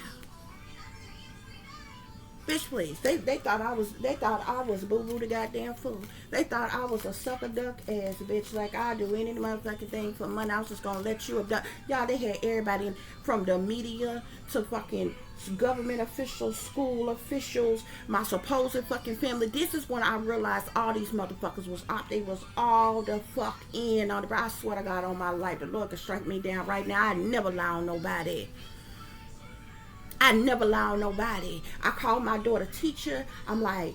Bitch, please. They thought I was boo-boo the goddamn fool. They thought I was a sucker duck ass bitch, like I do any motherfucking thing for money. I was just gonna let you abduct. Y'all, they had everybody from the media to fucking government officials, school officials, my supposed fucking family. This is when I realized all these motherfuckers was up. They was all the fuck in on it. I swear to God on my life, the Lord could strike me down right now. I never lie on nobody. I never lie on nobody. I called my daughter teacher. I'm like,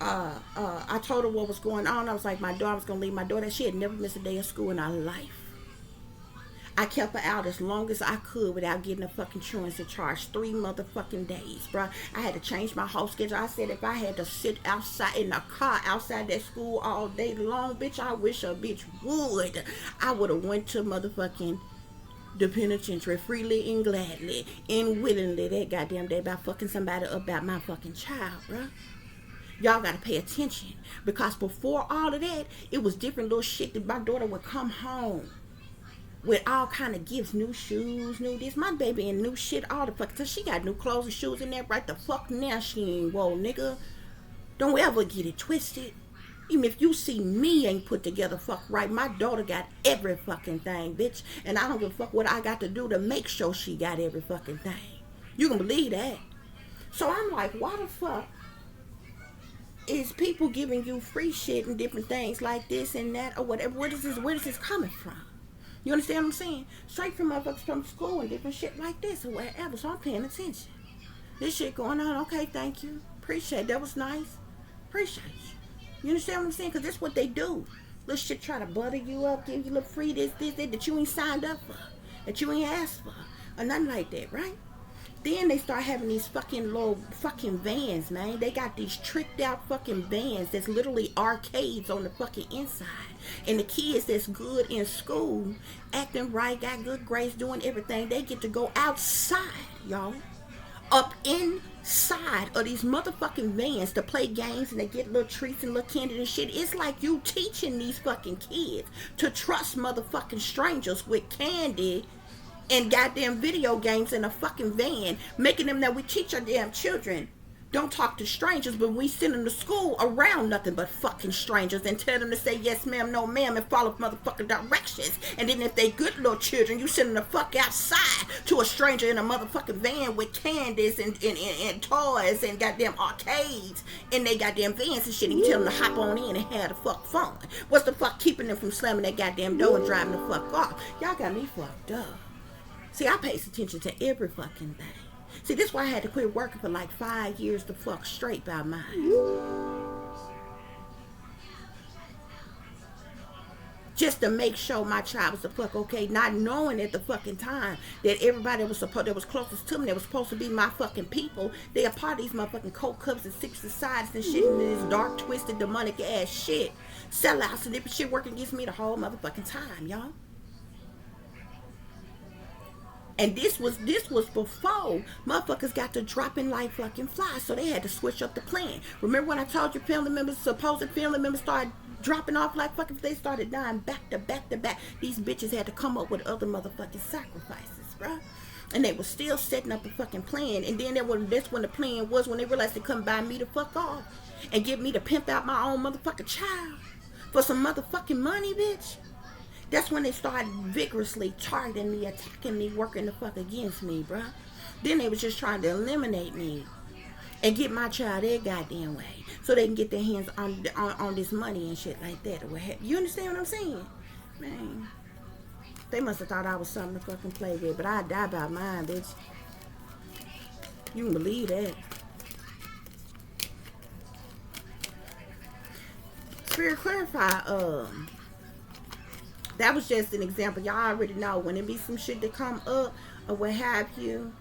I told her what was going on. I was like, my daughter was going to leave my daughter. She had never missed a day of school in her life. I kept her out as long as I could without getting a fucking truancy charge. 3 motherfucking days, bro. I had to change my whole schedule. I said if I had to sit outside in a car outside that school all day long, bitch, I wish a bitch would. I would have went to motherfucking the penitentiary freely and gladly and willingly that goddamn day by fucking somebody about my fucking child, bro. Y'all gotta pay attention, because before all of that, it was different little shit that my daughter would come home with all kind of gifts, new shoes, new this. My baby in new shit all the fuck. So she got new clothes and shoes in there right the fuck now. She ain't, whoa, nigga. Don't ever get it twisted. Even if you see me ain't put together fuck right, my daughter got every fucking thing, bitch. And I don't give a fuck what I got to do to make sure she got every fucking thing. You can believe that. So I'm like, why the fuck is people giving you free shit and different things like this and that or whatever? Where is this coming from? You understand what I'm saying? Straight from motherfuckers from school and different shit like this or wherever. So I'm paying attention. This shit going on. Okay, thank you. Appreciate it. That was nice. Appreciate you. You understand what I'm saying? Because that's what they do. Little shit try to butter you up, give you a little free this, that you ain't signed up for, that you ain't asked for, or nothing like that, right? Then they start having these fucking little fucking vans, man. They got these tricked out fucking vans that's literally arcades on the fucking inside. And the kids that's good in school, acting right, got good grades, doing everything, they get to go outside, y'all. Up inside of these motherfucking vans to play games, and they get little treats and little candy and shit. It's like you teaching these fucking kids to trust motherfucking strangers with candy and goddamn video games in a fucking van, making them that we teach our damn children don't talk to strangers, but we send them to school around nothing but fucking strangers and tell them to say yes ma'am, no ma'am, and follow motherfucking directions. And then if they good little children, you send them the fuck outside to a stranger in a motherfucking van with candies and toys and goddamn arcades and they goddamn vans and shit, and you tell them to hop on in and have the fuck fun. What's the fuck keeping them from slamming that goddamn door and driving the fuck off? Y'all got me fucked up. See, I pay attention to every fucking thing. See, this is why I had to quit working for like 5 years to fuck straight by mine. Just to make sure my child was the fuck okay, not knowing at the fucking time that everybody that was closest to me, that was supposed to be my fucking people, they are part of these motherfucking coke cups and six societies and shit, and this dark, twisted, demonic ass shit, sellouts and different shit working against me the whole motherfucking time, y'all. And this was before motherfuckers got to dropping like fucking flies, so they had to switch up the plan. Remember when I told you supposed family members started dropping off like fucking, they started dying back to back to back. These bitches had to come up with other motherfucking sacrifices, bruh. And they were still setting up a fucking plan. And then that's when the plan was, when they realized they couldn't buy me the fuck off and get me to pimp out my own motherfucking child for some motherfucking money, bitch. That's when they started vigorously targeting me, attacking me, working the fuck against me, bruh. Then they was just trying to eliminate me and get my child their goddamn way, so they can get their hands on this money and shit like that. Or what have you. Understand what I'm saying? Man, they must have thought I was something to fucking play with, but I die by mine, bitch. You can believe that. Spirit clarify, that was just an example. Y'all already know when it be some shit that come up or what have you.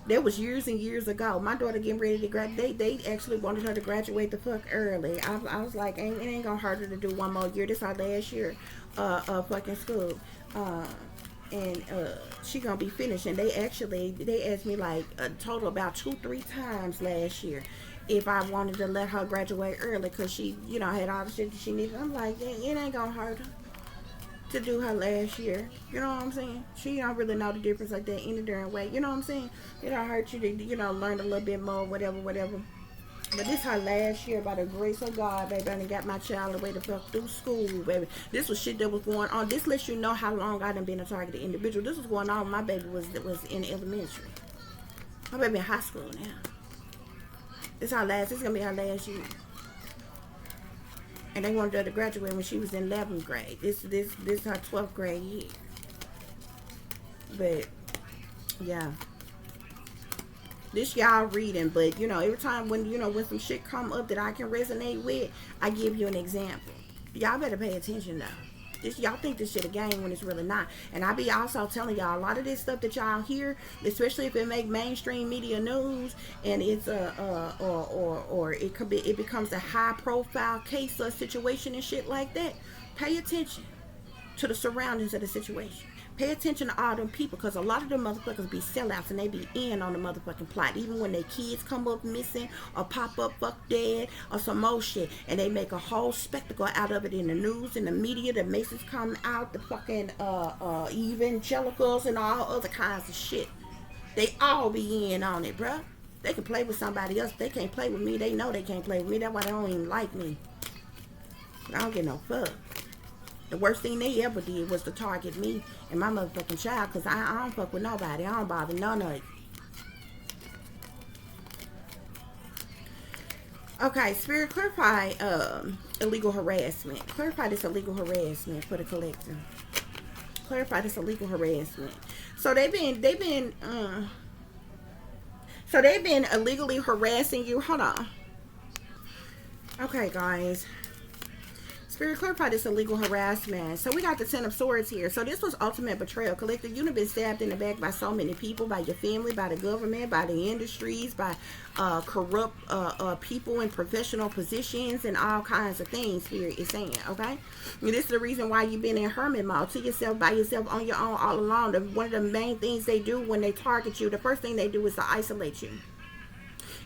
That was years and years ago. My daughter getting ready to graduate. They actually wanted her to graduate the fuck early. I was like, it ain't gonna hurt her to do one more year. This our last year fucking school. And she gonna be finished. And they asked me like a total about 2-3 times last year if I wanted to let her graduate early, because she, had all the shit that she needed. I'm like, it ain't gonna hurt her to do her last year. You know what I'm saying? She don't really know the difference like that any darn way. You know what I'm saying? It don't hurt you to, learn a little bit more, whatever. But this her last year, by the grace of God, baby. I done got my child away the fuck through school, baby. This was shit that was going on. This lets you know how long I done been a targeted individual. This was going on when my baby was in elementary. My baby in high school now. This is gonna be her last year. And they wanted her to graduate when she was in 11th grade. This is her 12th grade year. But, yeah. This y'all reading, but, every time when some shit come up that I can resonate with, I give you an example. Y'all better pay attention, though. Y'all think this shit a game when it's really not. And I be also telling y'all, a lot of this stuff that y'all hear, especially if it make mainstream media news, and it's or it becomes a high profile case or situation and shit like that. Pay attention to the surroundings of the situation. Pay attention to all them people, because a lot of them motherfuckers be sellouts and they be in on the motherfucking plot. Even when their kids come up missing or pop up fuck dead or some more shit, and they make a whole spectacle out of it in the news, in the media, the Masons come out, the fucking evangelicals and all other kinds of shit. They all be in on it, bruh. They can play with somebody else. They can't play with me. They know they can't play with me. That's why they don't even like me. I don't get no fuck. The worst thing they ever did was to target me and my motherfucking child, because I don't fuck with nobody. I don't bother none of it. Okay, Spirit, clarify illegal harassment. Clarify this illegal harassment for the collective. Clarify this illegal harassment. So they've been illegally harassing you. Hold on. Okay, guys. Spirit, clarify this illegal harassment. So we got the 10 of Swords here. So this was ultimate betrayal. Collective, you've been stabbed in the back by so many people, by your family, by the government, by the industries, by corrupt people in professional positions and all kinds of things. Spirit is saying, okay? And this is the reason why you've been in hermit mode, to yourself, by yourself, on your own, all alone. One of the main things they do when they target you, the first thing they do is to isolate you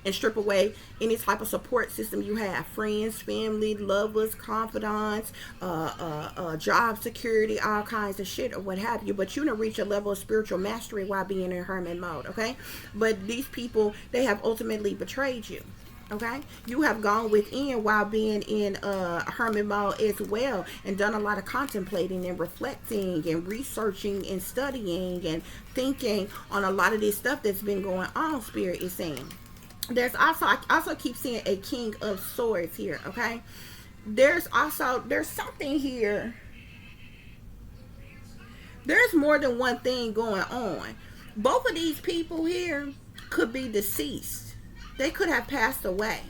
and strip away any type of support system you have. Friends, family, lovers, confidants, job security, all kinds of shit or what have you. But you don't reach a level of spiritual mastery while being in hermit mode, okay? But these people, they have ultimately betrayed you, okay? You have gone within while being in hermit mode as well, and done a lot of contemplating and reflecting and researching and studying and thinking on a lot of this stuff that's been going on. Spirit is saying. I also keep seeing a King of Swords here, okay? There's something here. There's more than one thing going on. Both of these people here could be deceased. They could have passed away.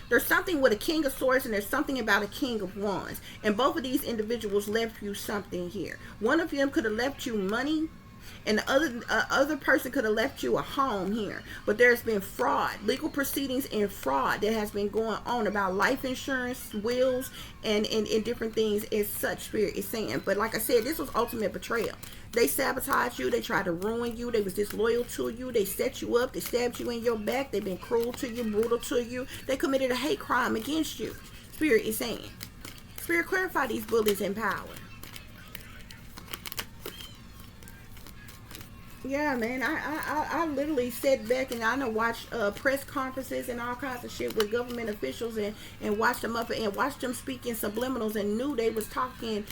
There's something with a king of swords and there's something about a king of wands. And both of these individuals left you something here. One of them could have left you money, and the other person could have left you a home here. But there's been fraud, legal proceedings and fraud that has been going on about life insurance, wills, and different things as such, Spirit is saying. But like I said, this was ultimate betrayal. They sabotaged you. They tried to ruin you. They was disloyal to you. They set you up. They stabbed you in your back. They've been cruel to you, brutal to you. They committed a hate crime against you. Spirit is saying. Spirit, clarify these bullies in power. Yeah, man, I literally sat back and I watched press conferences and all kinds of shit with government officials and watched them up and watched them speak in subliminals and knew they was talking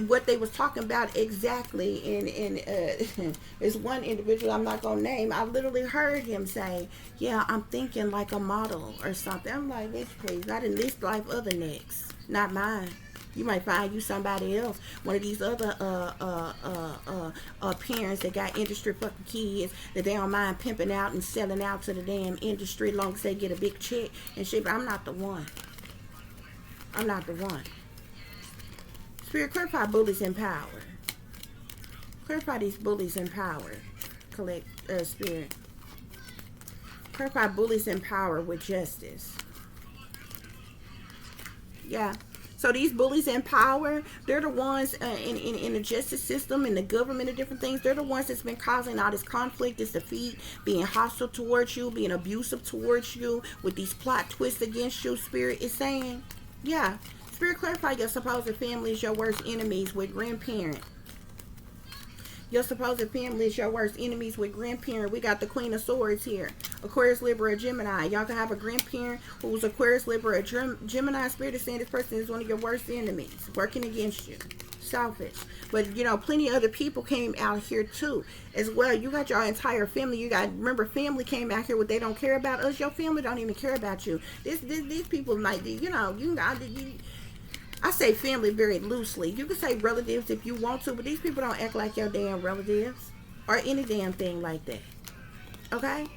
what they was talking about exactly. And there's one individual I'm not gonna name. I literally heard him say, "Yeah, I'm thinking like a model or something." I'm like, "Bitch, please, not in this life, other necks, not mine." You might find you somebody else, one of these other parents that got industry fucking kids that they don't mind pimping out and selling out to the damn industry as long as they get a big check and shit. But I'm not the one. I'm not the one. Spirit, clarify bullies in power. Clarify these bullies in power. Collect Spirit. Clarify bullies in power with justice. Yeah. So these bullies in power, they're the ones in the justice system, in the government, and different things. They're the ones that's been causing all this conflict, this defeat, being hostile towards you, being abusive towards you, with these plot twists against you. Spirit is saying, yeah. Spirit, clarify your supposed family is your worst enemies with grandparent. Your supposed family is your worst enemies with grandparent. We got the Queen of Swords here. Aquarius, Libra, Gemini. Y'all can have a grandparent who's Aquarius, Libra, Gemini. Spirit is saying this person is one of your worst enemies, working against you. Selfish. But, you know, plenty of other people came out here too as well. You got your entire family. You got, remember, family came out here. What they don't care about us. Your family don't even care about you. These people might be, you know, I say family very loosely. You can say relatives if you want to, but these people don't act like your damn relatives or any damn thing like that. Okay?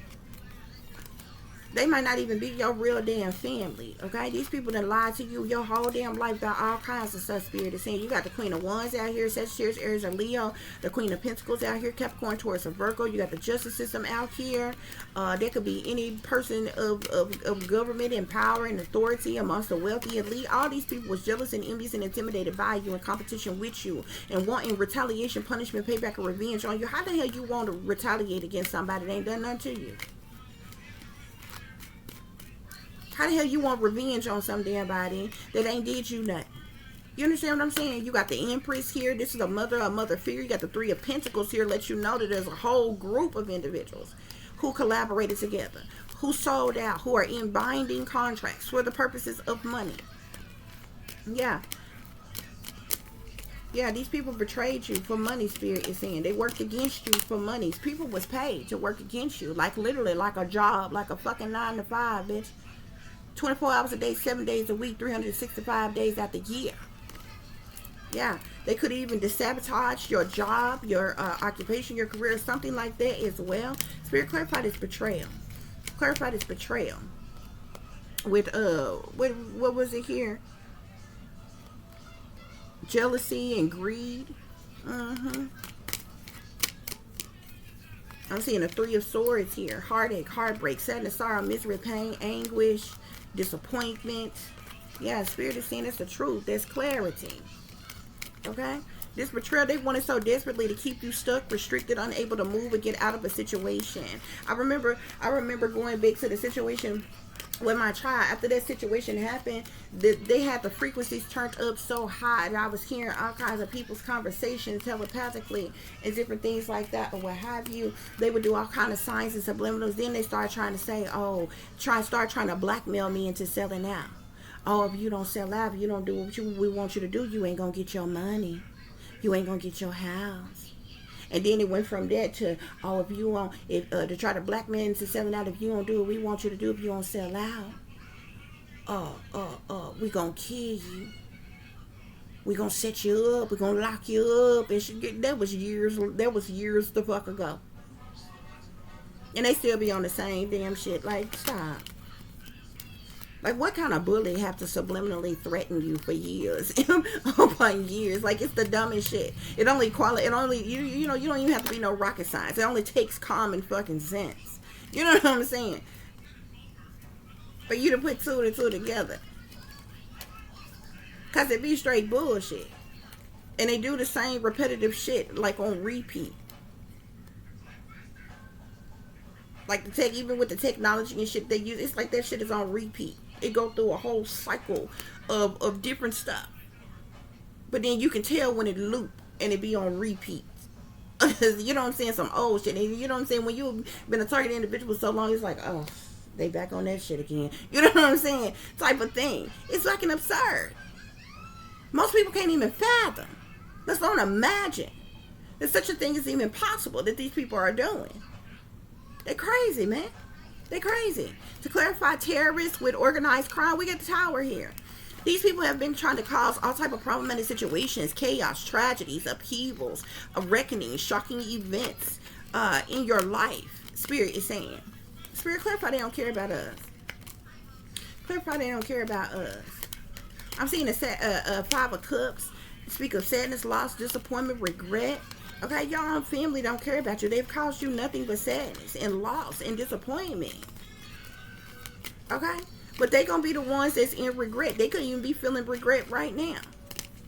They might not even be your real damn family. Okay? These people that lie to you your whole damn life about all kinds of stuff. Spirit is saying you got the Queen of Wands out here, Sagittarius, Aries, and Leo. The Queen of Pentacles out here, Capricorn, Taurus, and Virgo. You got the justice system out here. There could be any person of government and power and authority amongst the wealthy elite. All these people was jealous and envious and intimidated by you, in competition with you, and wanting retaliation, punishment, payback, or revenge on you. How the hell you want to retaliate against somebody that ain't done nothing to you? How the hell you want revenge on some damn body that ain't did you nothing? You understand what I'm saying? You got the Empress here. This is a mother figure. You got the Three of Pentacles here. Let you know that there's a whole group of individuals who collaborated together, who sold out, who are in binding contracts for the purposes of money. Yeah. Yeah, these people betrayed you for money, Spirit is saying. They worked against you for money. People was paid to work against you. Like literally, like a job, like a fucking 9 to 5, bitch. 24 hours a day, 7 days a week, 365 days out the year. Yeah, they could even sabotage your job, your occupation, your career, something like that as well. Spirit, clarify this betrayal. Clarify this betrayal. With what was it here? Jealousy and greed. I'm seeing a Three of Swords here. Heartache, heartbreak, sadness, sorrow, misery, pain, anguish, disappointment. Yeah, Spirit is saying it's the truth. There's clarity. Okay? This betrayal, they wanted so desperately to keep you stuck, restricted, unable to move or get out of a situation. I remember going back to the situation with my child. After that situation happened, they had the frequencies turned up so high that I was hearing all kinds of people's conversations telepathically and different things like that, or what have you. They would do all kinds of signs and subliminals. Then they started trying to say, start trying to blackmail me into selling out. Oh, if you don't sell out, if you don't do what we want you to do, you ain't gonna get your money. You ain't gonna get your house. And then it went from that to, oh, if you want, to try to blackmail into selling out, if you don't do what we want you to do, if you don't sell out, we gonna kill you. We gonna set you up. We gonna lock you up. And that was years the fuck ago. And they still be on the same damn shit. Like, stop. Like, what kind of bully have to subliminally threaten you for years upon years? Like, it's the dumbest shit. It only you know, you don't even have to be no rocket science. It only takes common fucking sense. You know what I'm saying? For you to put two and two together. Cause it be straight bullshit. And they do the same repetitive shit, like on repeat. Like the tech, even with the technology and shit they use, it's like that shit is on repeat. It go through a whole cycle of different stuff. But then you can tell when it loop and it be on repeat. You know what I'm saying? Some old shit. And you know what I'm saying? When you've been a target individual so long, it's like, oh, they back on that shit again. You know what I'm saying? Type of thing. It's fucking absurd. Most people can't even fathom. Let's not imagine that such a thing is even possible that these people are doing. They're crazy, man. They're crazy. To clarify, terrorists with organized crime, we get the tower here. These people have been trying to cause all type of problematic situations, chaos, tragedies, upheavals, a reckoning, shocking events in your life. Spirit is saying. Spirit, clarify they don't care about us. Clarify they don't care about us. I'm seeing a Five of Cups. Speak of sadness, loss, disappointment, regret. Okay, y'all own family don't care about you. They've caused you nothing but sadness and loss and disappointment. Okay? But they gonna be the ones that's in regret. They could even be feeling regret right now.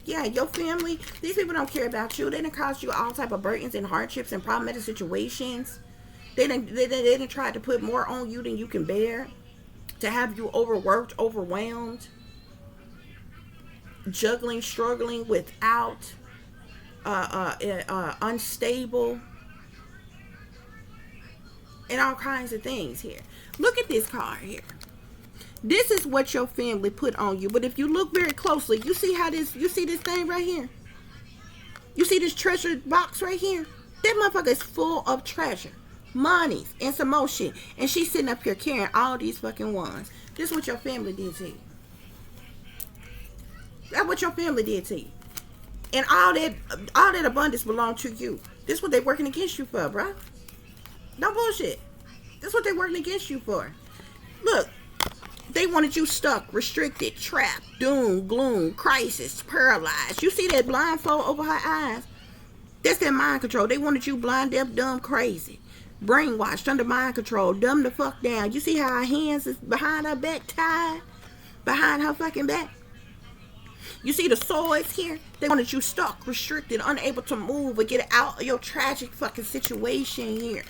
Yeah, your family, these people don't care about you. They done caused you all type of burdens and hardships and problematic situations. They done tried to put more on you than you can bear. To have you overworked, overwhelmed. Juggling, struggling without, unstable, and all kinds of things here. Look at this card here. This is what your family put on you. But if you look very closely, you see you see this thing right here? You see this treasure box right here? That motherfucker is full of treasure, monies, and some more shit. And she's sitting up here carrying all these fucking ones. This is what your family did to you. That's what your family did to you. And all that abundance belonged to you. This is what they working against you for, bro. No bullshit. This is what they working against you for. Look, they wanted you stuck, restricted, trapped, doomed, gloom, crisis, paralyzed. You see that blindfold over her eyes? That's their mind control. They wanted you blind, deaf, dumb, crazy. Brainwashed, under mind control, dumb the fuck down. You see how her hands is behind her back, tied behind her fucking back? You see the swords here? They wanted you stuck, restricted, unable to move or get out of your tragic fucking situation here.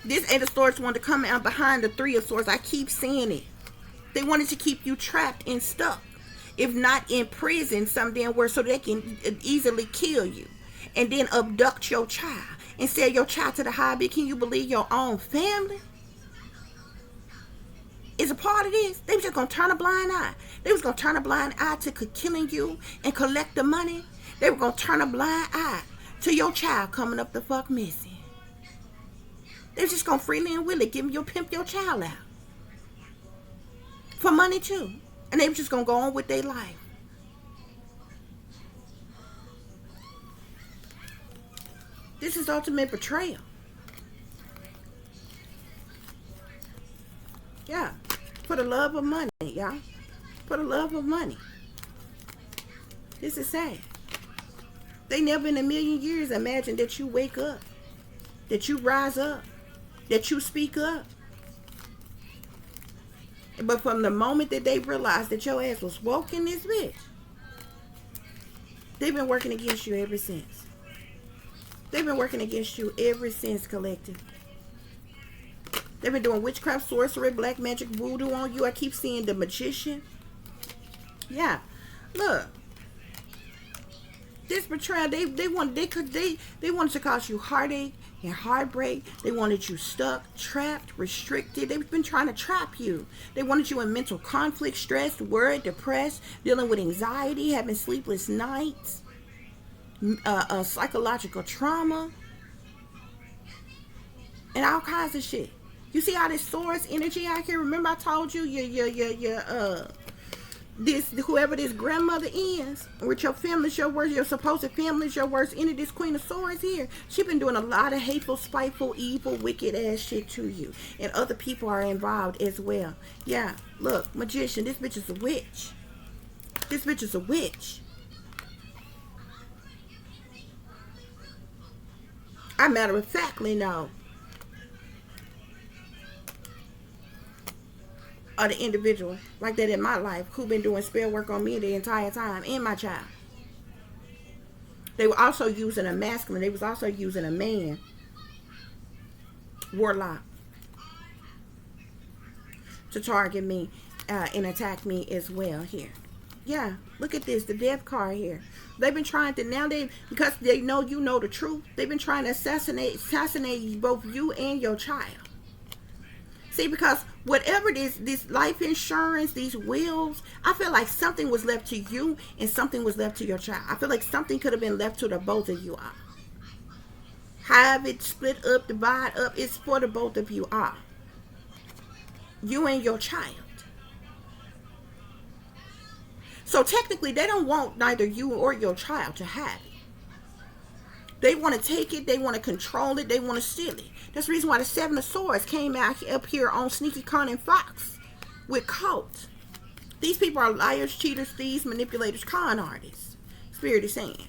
This Eight of Swords wanted to come out behind the Three of Swords. I keep saying it. They wanted to keep you trapped and stuck. If not in prison, some damn where, so they can easily kill you. And then abduct your child. And sell your child to the hobby. Can you believe your own family is a part of this? They was just gonna turn a blind eye. They was gonna turn a blind eye to killing you and collect the money. They were gonna turn a blind eye to your child coming up the fuck missing. They was just gonna freely and willy pimp your child out for money too. And they was just gonna go on with their life. This is ultimate betrayal. Yeah. For the love of money, y'all. For the love of money. This is sad. They never in a million years imagined that you wake up. That you rise up. That you speak up. But from the moment that they realized that your ass was woke in this bitch, they've been working against you ever since. They've been working against you ever since, collective. They've been doing witchcraft, sorcery, black magic, voodoo on you. I keep seeing the magician. Yeah. Look. This betrayal, they wanted to cause you heartache and heartbreak. They wanted you stuck, trapped, restricted. They've been trying to trap you. They wanted you in mental conflict, stressed, worried, depressed, dealing with anxiety, having sleepless nights, psychological trauma, and all kinds of shit. You see all this source energy out here? Remember I told you this, whoever this grandmother is, with your family's your worst, your supposed family's your worst enemy, this Queen of Swords here, she been doing a lot of hateful, spiteful, evil, wicked ass shit to you. And other people are involved as well. Yeah, look, Magician, this bitch is a witch. This bitch is a witch. I matter of factly know of the individual like that in my life who been doing spell work on me the entire time and my child. They were also using a masculine. They was also using a man. Warlock. To target me and attack me as well here. Yeah, look at this. The death card here. They've been trying to, now they, because they know you know the truth, they've been trying to assassinate both you and your child. See, because whatever this life insurance, these wills, I feel like something was left to you and something was left to your child. I feel like something could have been left to the both of you all. Have it split up, divide up, it's for the both of you all. You and your child. So technically, they don't want neither you or your child to have it. They want to take it. They want to control it. They want to steal it. That's the reason why the Seven of Swords came out up here on Sneaky Cunning Fox with Cult. These people are liars, cheaters, thieves, manipulators, con artists. Spirit is saying.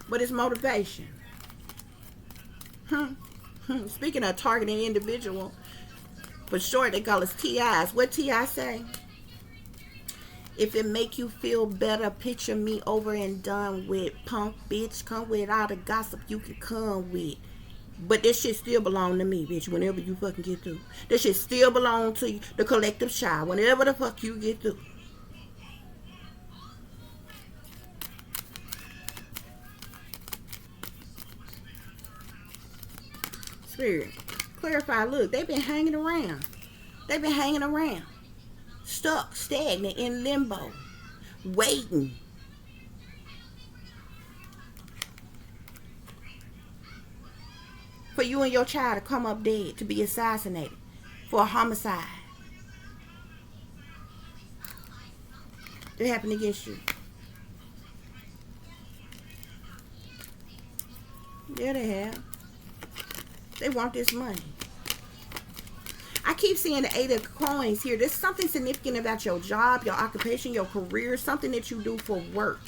But it's motivation. Speaking of targeting individual, for short, they call us TIs. What TI say? If it make you feel better, picture me over and done with. Punk bitch, come with all the gossip you can come with. But this shit still belong to me, bitch, whenever you fucking get through. This shit still belong to you, the collective child, whenever the fuck you get through. Spirit, clarify, look, they've been hanging around. They've been hanging around. Stuck, stagnant, in limbo. Waiting. For you and your child to come up dead, to be assassinated. For a homicide. That happened against you. Yeah, they have. They want this money. I keep seeing the Eight of Coins here. There's something significant about your job, your occupation, your career, something that you do for work.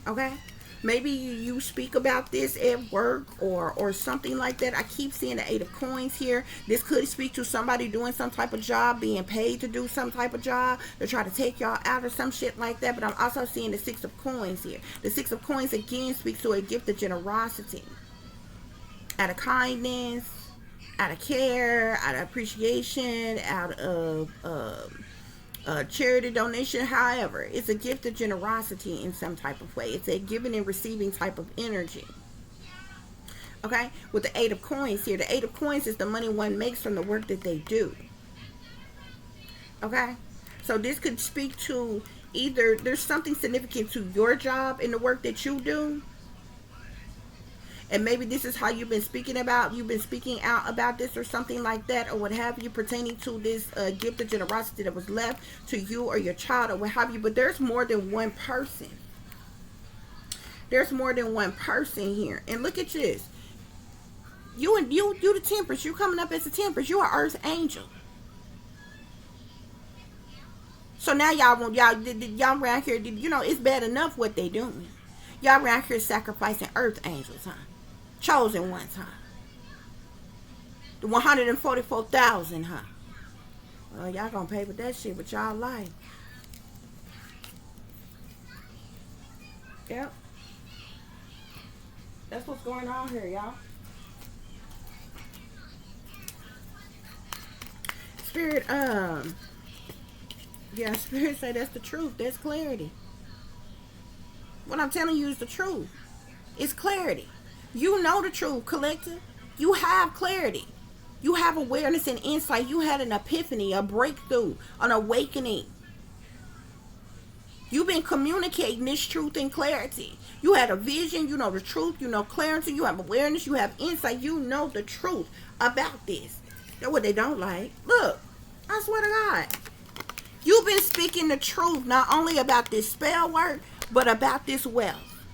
Okay? Maybe you speak about this at work or something like that. I keep seeing the Eight of Coins here. This could speak to somebody doing some type of job, being paid to do some type of job. They're trying to take y'all out or some shit like that. But I'm also seeing the Six of Coins here. The Six of Coins again speaks to a gift of generosity. Out of kindness, out of care, out of appreciation, out of charity donation. However, it's a gift of generosity in some type of way. It's a giving and receiving type of energy. Okay, with the Eight of Coins here, the Eight of Coins is the money one makes from the work that they do. Okay, so this could speak to either there's something significant to your job in the work that you do. And maybe this is how you've been speaking about, you've been speaking out about this or something like that, or what have you, pertaining to this gift of generosity that was left to you or your child or what have you. But there's more than one person. There's more than one person here. And look at this. You the Temperance. You coming up as a Temperance. You are Earth Angel. So now y'all around here, you know, it's bad enough what they doing. Y'all around here sacrificing Earth Angels, huh? Chosen ones, huh? The 144,000, huh? Well, y'all gonna pay for that shit with y'all life. Yep. That's what's going on here, y'all. Spirit, yeah, Spirit say that's the truth. That's clarity. What I'm telling you is the truth. It's clarity. You know the truth, collective. You have clarity. You have awareness and insight. You had an epiphany, a breakthrough, an awakening. You've been communicating this truth and clarity. You had a vision. You know the truth. You know clarity. You have awareness. You have insight. You know the truth about this. That's what they don't like. Look, I swear to God. You've been speaking the truth not only about this spell work, but about this wealth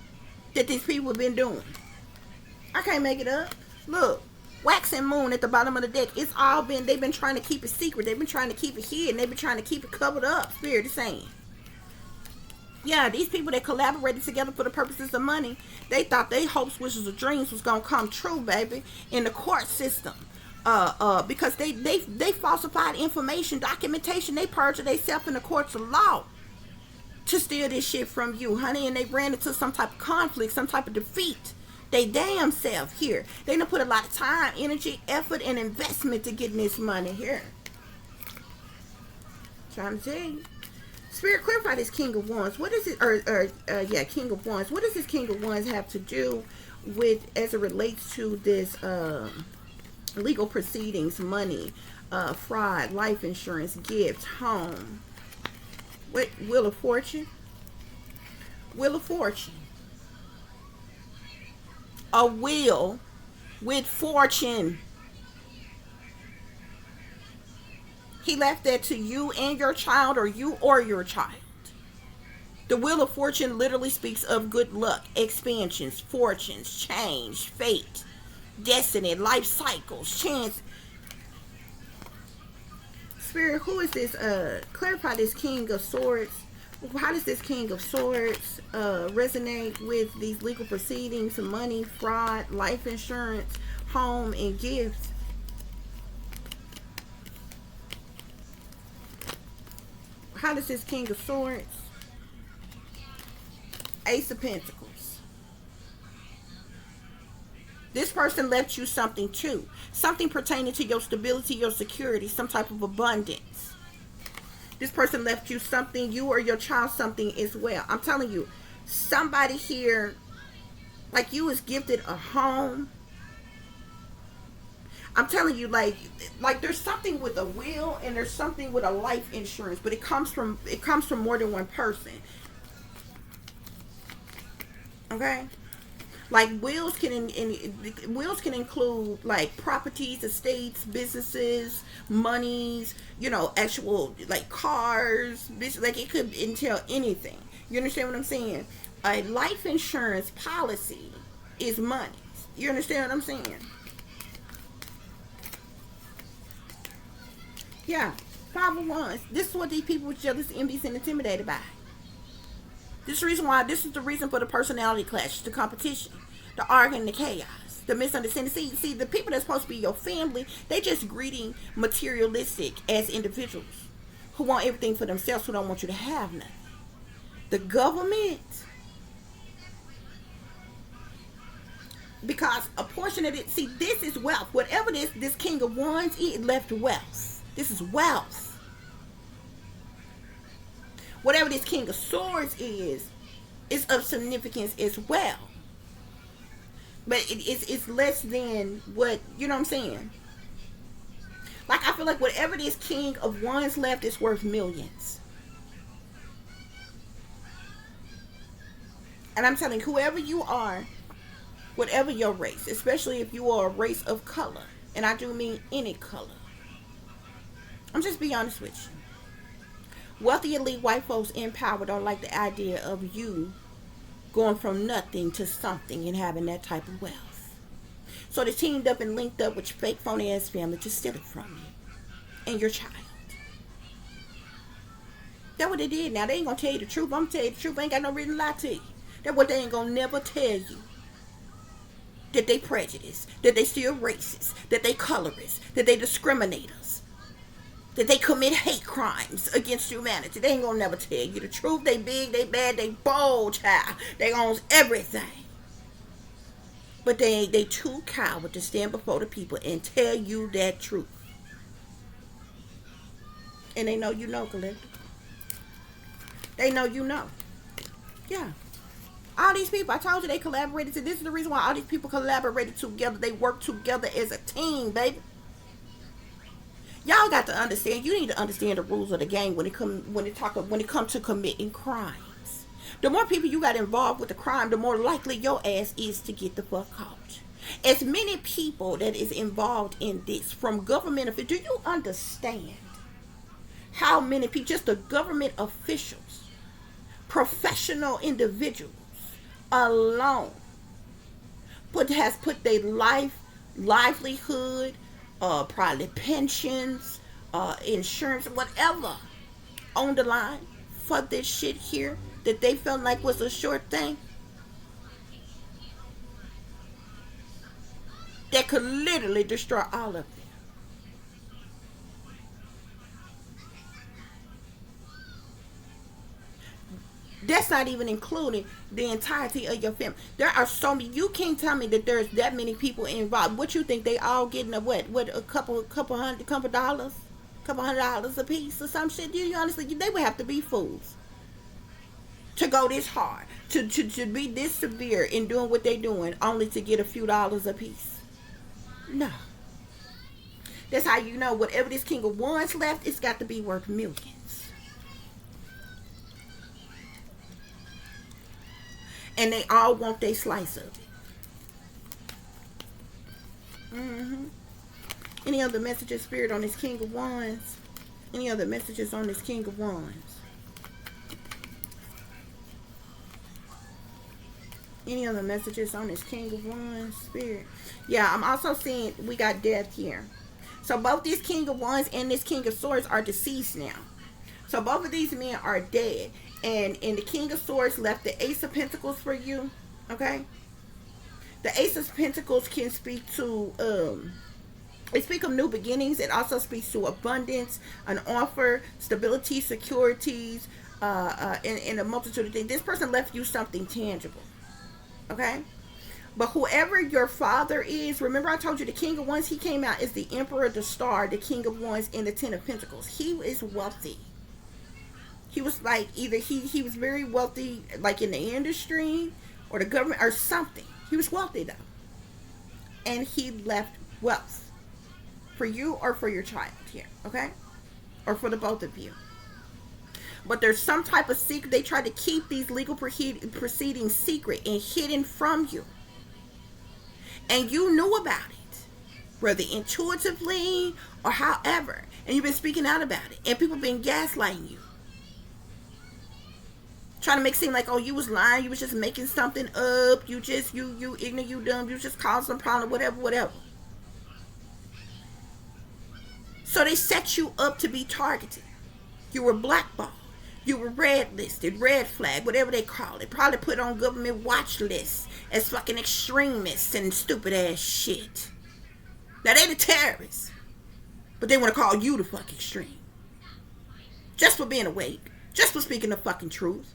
that these people have been doing. I can't make it up. Look, wax and moon at the bottom of the deck. It's all been, they've been trying to keep it secret. They've been trying to keep it hidden. They've been trying to keep it covered up. Spirit is saying. Yeah, these people that collaborated together for the purposes of money, they thought their hopes, wishes, or dreams was going to come true, baby, in the court system. Because they falsified information, documentation, they perjured themselves in the courts of law to steal this shit from you, honey, and they ran into some type of conflict, some type of defeat. They damn self here. They done put a lot of time, energy, effort, and investment to getting this money here. Trying to tell you. Spirit, clarify this King of Wands. What is it, King of Wands. What does this King of Wands have to do with, as it relates to this, legal proceedings, money, fraud, life insurance, gifts, home? What, Wheel of Fortune? Wheel of Fortune. A wheel with fortune. He left that to you and your child, or you or your child. The Wheel of Fortune literally speaks of good luck, expansions, fortunes, change, fate, destiny, life cycles, chance. Spirit, who is this? Clarify this King of Swords. How does this King of Swords resonate with these legal proceedings, money, fraud, life insurance, home, and gifts? How does this King of Swords? Ace of Pentacles. This person left you something too. Something pertaining to your stability, your security, some type of abundance. This person left you something, you or your child something as well. I'm telling you, somebody here, like you, is gifted a home. I'm telling you, like there's something with a will and there's something with a life insurance, but it comes from more than one person. Okay? Like wills can include like properties, estates, businesses, monies, you know, actual like cars, like it could entail anything. You understand what I'm saying? A life insurance policy is money. You understand what I'm saying? Yeah, 5 of Wands. This is what these people with jealous, envious, and intimidated by. This is the reason for the personality clash, the competition, the arguing, the chaos, the misunderstanding. See, the people that's supposed to be your family, they just greedy, materialistic as individuals who want everything for themselves, who don't want you to have nothing. The government, because a portion of it, see, this is wealth. Whatever this King of Wands, it left wealth. This is wealth. Whatever this King of Swords is of significance as well. But it's less than what, you know what I'm saying? Like, I feel like whatever this King of Wands left is worth millions. And I'm telling you, whoever you are, whatever your race, especially if you are a race of color, and I do mean any color, I'm just be honest with you. Wealthy elite white folks in power don't like the idea of you going from nothing to something and having that type of wealth. So they teamed up and linked up with your fake phony ass family to steal it from you and your child. That's what they did. Now they ain't gonna tell you the truth. I'm gonna tell you the truth. I ain't got no reason to lie to you. That's what they ain't gonna never tell you. That they prejudice, that they still racist, that they colorist, that they discriminators, that they commit hate crimes against humanity. They ain't gonna never tell you the truth. They big, they bad, they bold, child. They owns everything. But they too coward to stand before the people and tell you that truth. And they know you know, collective. They know you know. Yeah. All these people, I told you they collaborated. So this is the reason why all these people collaborated together. They work together as a team, baby. Y'all got to understand. You need to understand the rules of the game when it comes to committing crimes. The more people you got involved with the crime, the more likely your ass is to get the fuck caught. As many people that is involved in this, from government officials, do you understand how many people, just the government officials, professional individuals alone, has put their livelihood, probably pensions, insurance, whatever, on the line for this shit here that they felt like was a short thing that could literally destroy all of them. That's not even including the entirety of your family. There are so many. You can't tell me that there's that many people involved. What you think they all getting a what? What, a couple dollars, $200 a piece or some shit? You honestly, they would have to be fools to go this hard, to be this severe in doing what they doing, only to get a few dollars a piece. No. That's how you know whatever this King of Wands left, it's got to be worth millions. And they all want their slice of it. Any other messages, Spirit, on this King of Wands? Any other messages on this King of Wands? Any other messages on this King of Wands, Spirit? Yeah, I'm also seeing we got death here. So both this King of Wands and this King of Swords are deceased now. So both of these men are dead. And the King of Swords left the Ace of Pentacles for you. Okay? The Ace of Pentacles can speak to, it speaks of new beginnings. It also speaks to abundance, an offer, stability, securities, and a multitude of things. This person left you something tangible. Okay? But whoever your father is, remember I told you the King of Wands, he came out as the Emperor, the Star, the King of Wands, and the Ten of Pentacles. He is wealthy. He was like, either he was very wealthy, like in the industry or the government or something. He was wealthy though. And he left wealth for you or for your child here, okay? Or for the both of you. But there's some type of secret. They try to keep these legal proceedings secret and hidden from you. And you knew about it, whether intuitively or however. And you've been speaking out about it. And people been gaslighting you. Trying to make it seem like, oh, you was lying, you was just making something up, you ignorant, you dumb, you just caused some problem, whatever. So they set you up to be targeted. You were blackballed. You were red listed, red flag, whatever they call it. Probably put on government watch lists as fucking extremists and stupid ass shit. Now they the terrorists, but they want to call you the fucking extreme. Just for being awake. Just for speaking the fucking truth.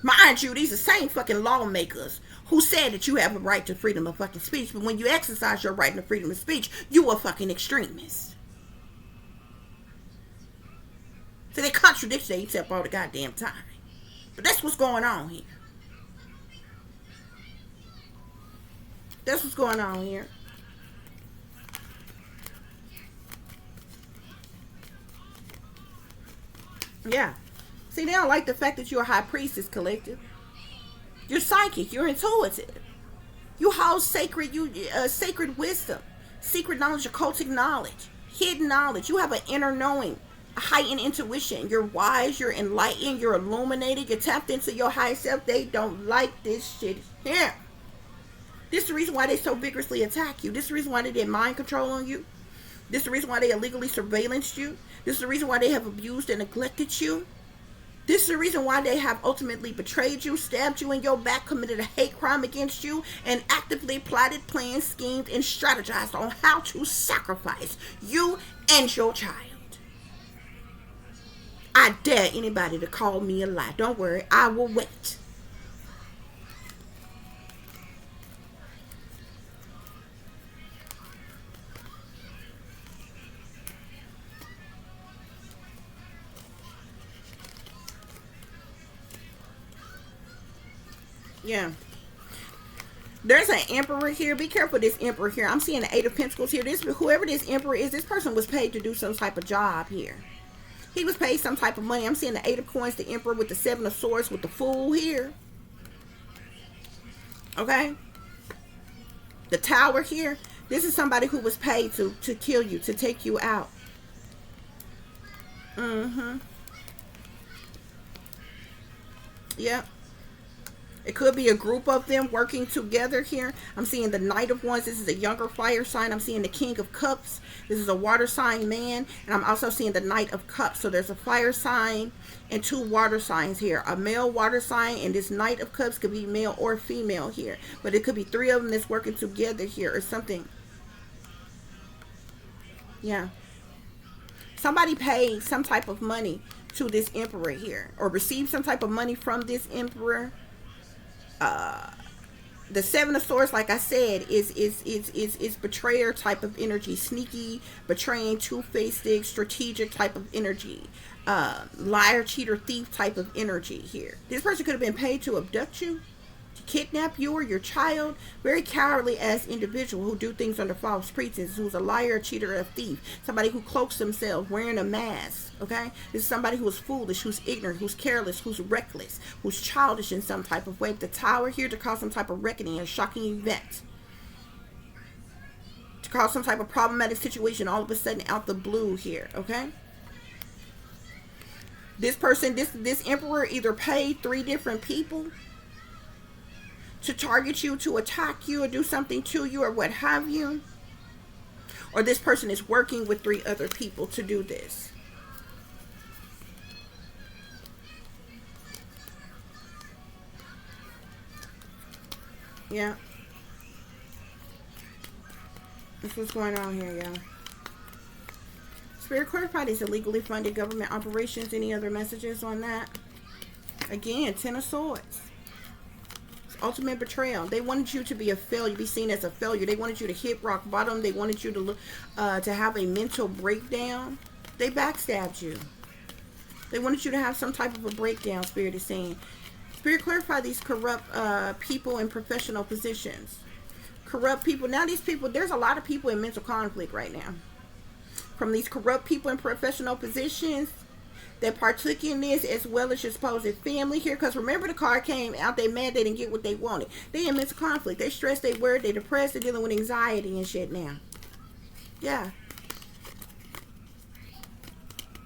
Mind you, these are the same fucking lawmakers who said that you have a right to freedom of fucking speech, but when you exercise your right to freedom of speech, you are fucking extremists. So they contradict themselves all the goddamn time. But that's what's going on here. That's what's going on here. Yeah. See, they don't like the fact that you're a high priestess, collective. You're psychic. You're intuitive. You hold sacred wisdom, secret knowledge, occultic knowledge, hidden knowledge. You have an inner knowing, a heightened intuition. You're wise. You're enlightened. You're illuminated. You're tapped into your higher self. They don't like this shit here. This is the reason why they so vigorously attack you. This is the reason why they did mind control on you. This is the reason why they illegally surveillanced you. This is the reason why they have abused and neglected you. This is the reason why they have ultimately betrayed you, stabbed you in your back, committed a hate crime against you, and actively plotted, planned, schemed, and strategized on how to sacrifice you and your child. I dare anybody to call me a lie. Don't worry, I will wait. Yeah. There's an emperor here. Be careful with this emperor here. I'm seeing the Eight of Pentacles here. Whoever this emperor is, this person was paid to do some type of job here. He was paid some type of money. I'm seeing the Eight of Coins, the emperor with the Seven of Swords, with the Fool here. Okay. The Tower here, this is somebody who was paid to kill you, to take you out. Yep. It could be a group of them working together here. I'm seeing the Knight of Wands. This is a younger fire sign. I'm seeing the King of Cups. This is a water sign man. And I'm also seeing the Knight of Cups. So there's a fire sign and 2 water signs here. A male water sign, and this Knight of Cups could be male or female here. But it could be 3 of them that's working together here or something. Yeah. Somebody paid some type of money to this Emperor here, or received some type of money from this Emperor. The 7 of Swords, like I said, is betrayer type of energy, sneaky, betraying, two-faced, strategic type of energy, liar, cheater, thief type of energy here. This person could have been paid to abduct you, to kidnap you or your child. Very cowardly as individual who do things under false pretenses, who's a liar, a cheater, a thief, somebody who cloaks themselves wearing a mask. Okay, this is somebody who is foolish, who's ignorant, who's careless, who's reckless, who's childish in some type of way. The Tower here to cause some type of reckoning, a shocking event, to cause some type of problematic situation all of a sudden out the blue here. Okay, this person, this Emperor either paid 3 different people to target you, to attack you, or do something to you, or what have you, or this person is working with 3 other people to do this. Yeah. That's what's going on here, y'all. Spirit clarify these illegally funded government operations. Any other messages on that? Again, 10 of Swords. It's ultimate betrayal. They wanted you to be a failure, be seen as a failure. They wanted you to hit rock bottom. They wanted you to have a mental breakdown. They backstabbed you. They wanted you to have some type of a breakdown, Spirit is saying. Spirit, clarify these corrupt people in professional positions. Corrupt people. Now these people, there's a lot of people in mental conflict right now. From these corrupt people in professional positions that partook in this, as well as your supposed family here. Because remember, the card came out, they mad they didn't get what they wanted. They in mental conflict. They stressed, they worried, they depressed, they're dealing with anxiety and shit now. Yeah.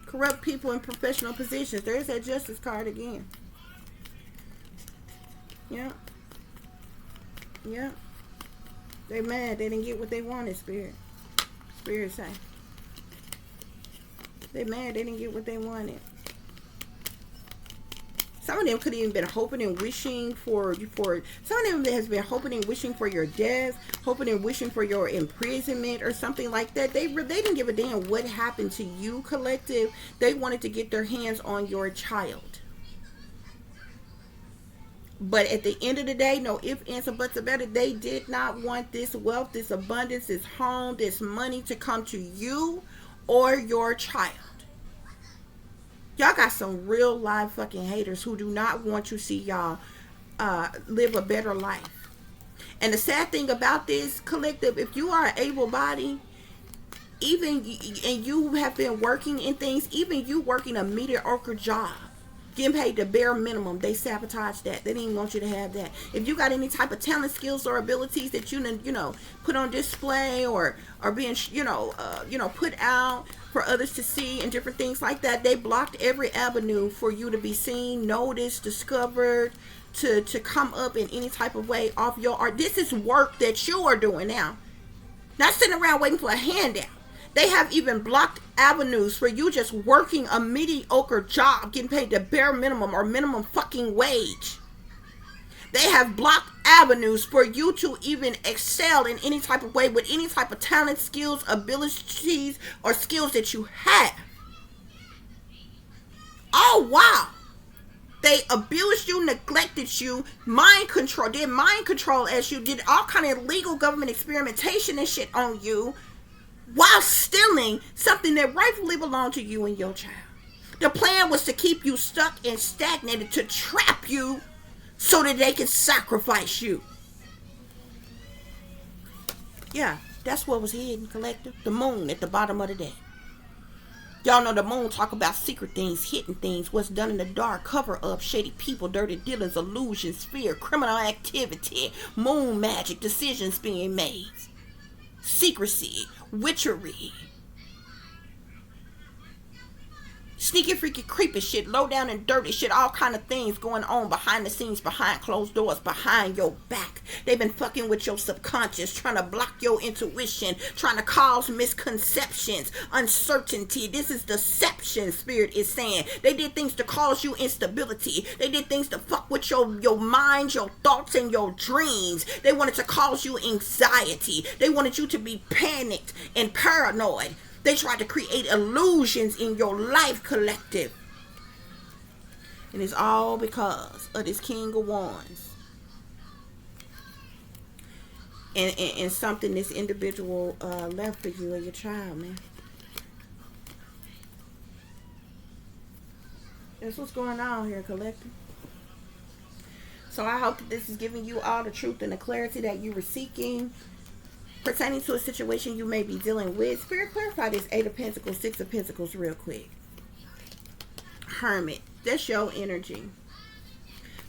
Corrupt people in professional positions. There's that Justice card again. Yeah. Yeah. They mad. They didn't get what they wanted, Spirit. Spirit say. They mad. They didn't get what they wanted. Some of them could have even been hoping and wishing for some of them has been hoping and wishing for your death, hoping and wishing for your imprisonment or something like that. They didn't give a damn what happened to you, collective. They wanted to get their hands on your child. But at the end of the day, no ifs, ands, or buts about it. They did not want this wealth, this abundance, this home, this money to come to you or your child. Y'all got some real live fucking haters who do not want you to see y'all live a better life. And the sad thing about this, collective, if you are able-bodied, even and you have been working in things, even you working a mediocre job, getting paid the bare minimum, they sabotage that. They didn't even want you to have that. If you got any type of talent, skills, or abilities that you know put on display or being put out for others to see and different things like that, they blocked every avenue for you to be seen, noticed, discovered, to come up in any type of way off your art. This is work that you are doing now, not sitting around waiting for a handout. They have even blocked avenues for you just working a mediocre job, getting paid the bare minimum or minimum fucking wage. They have blocked avenues for you to even excel in any type of way with any type of talent, skills, abilities, or skills that you have. Oh, wow. They abused you, neglected you, did mind control as you, did all kind of illegal government experimentation and shit on you, while stealing something that rightfully belonged to you and your child. The plan was to keep you stuck and stagnated, to trap you so that they could sacrifice you. Yeah, that's what was hidden, collective. The moon at the bottom of the day. Y'all know the moon talk about secret things, hidden things, what's done in the dark, cover up, shady people, dirty dealings, illusions, fear, criminal activity, moon magic, decisions being made, secrecy, witchery, sneaky, freaky, creepy shit, low down and dirty shit, all kind of things going on behind the scenes, behind closed doors, behind your back. They've been fucking with your subconscious, trying to block your intuition, trying to cause misconceptions, uncertainty. This is deception, Spirit is saying. They did things to cause you instability. They did things to fuck with your mind, your thoughts, and your dreams. They wanted to cause you anxiety. They wanted you to be panicked and paranoid. They tried to create illusions in your life, collective. And it's all because of this King of Wands. And something this individual left for you or your child, man. That's what's going on here, collective. So I hope that this is giving you all the truth and the clarity that you were seeking pertaining to a situation you may be dealing with. Spirit, clarify this 8 of Pentacles, 6 of Pentacles real quick. Hermit, that's your energy.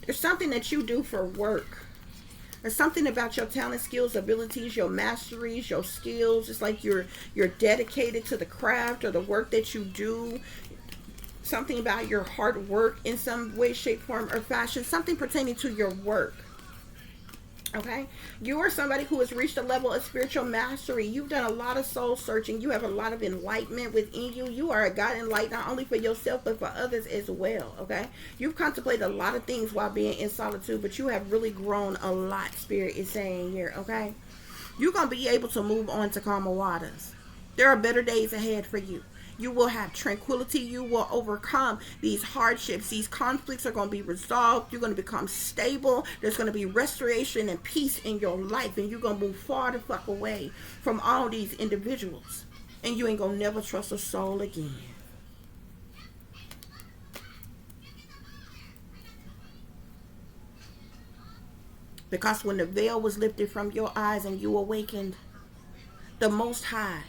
There's something that you do for work. There's something about your talent, skills, abilities, your masteries, your skills. It's like you're dedicated to the craft or the work that you do. Something about your hard work in some way, shape, form, or fashion. Something pertaining to your work. Okay, you are somebody who has reached a level of spiritual mastery. You've done a lot of soul searching. You have a lot of enlightenment within you. You are a God enlightened not only for yourself but for others as well. Okay, you've contemplated a lot of things while being in solitude, but you have really grown a lot. Spirit is saying here. Okay, you're gonna be able to move on to calmer waters. There are better days ahead for you. You will have tranquility. You will overcome these hardships. These conflicts are going to be resolved. You're going to become stable. There's going to be restoration and peace in your life. And you're going to move far the fuck away from all these individuals. And you ain't going to never trust a soul again. Because when the veil was lifted from your eyes and you awakened, the Most High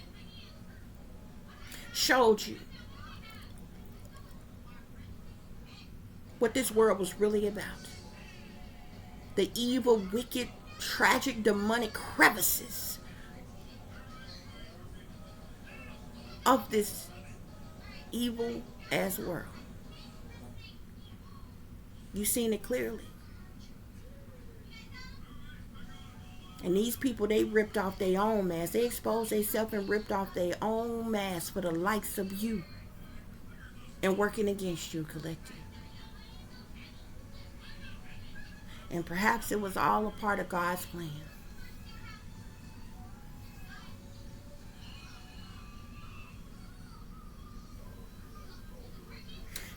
showed you what this world was really about. The evil, wicked, tragic, demonic crevices of this evil ass world. You seen it clearly. And these people, they ripped off their own mask. They exposed themselves and ripped off their own mask for the likes of you. And working against you, collective. And perhaps it was all a part of God's plan.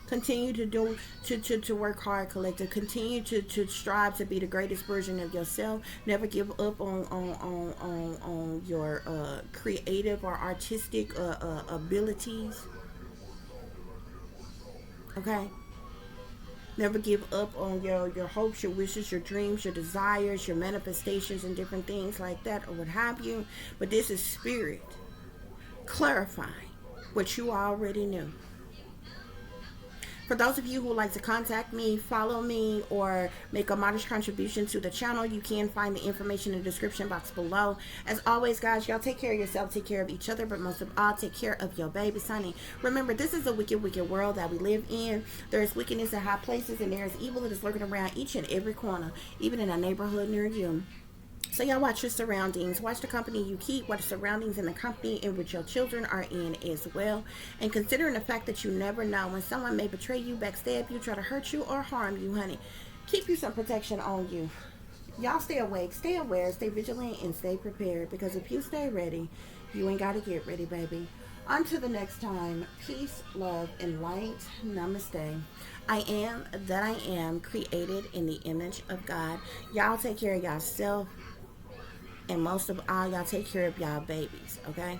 Continue to work hard, collective. Continue to strive to be the greatest version of yourself. Never give up on your creative or artistic abilities. Okay? Never give up on your hopes, your wishes, your dreams, your desires, your manifestations, and different things like that, or what have you. But this is Spirit clarifying what you already knew. For those of you who would like to contact me, follow me, or make a modest contribution to the channel, you can find the information in the description box below. As always, guys, y'all take care of yourself, take care of each other, but most of all, take care of your babies, honey. Remember, this is a wicked, wicked world that we live in. There is wickedness in high places, and there is evil that is lurking around each and every corner, even in a neighborhood near you. So y'all watch your surroundings. Watch the company you keep. Watch the surroundings and the company in which your children are in as well. And considering the fact that you never know when someone may betray you, backstab you, try to hurt you, or harm you, honey. Keep you some protection on you. Y'all stay awake, stay aware, stay vigilant, and stay prepared. Because if you stay ready, you ain't got to get ready, baby. Until the next time, peace, love, and light. Namaste. I am that I am, created in the image of God. Y'all take care of yourself. And most of all, y'all take care of y'all babies, okay?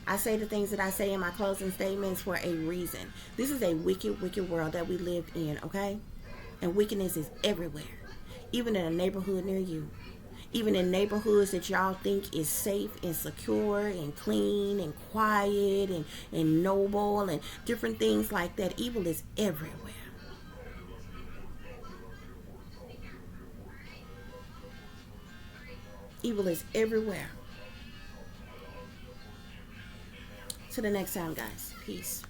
I say the things that I say in my closing statements for a reason. This is a wicked, wicked world that we live in, okay? And wickedness is everywhere, even in a neighborhood near you. Even in neighborhoods that y'all think is safe and secure and clean and quiet and noble and different things like that, evil is everywhere. Evil is everywhere. To the next time, guys. Peace.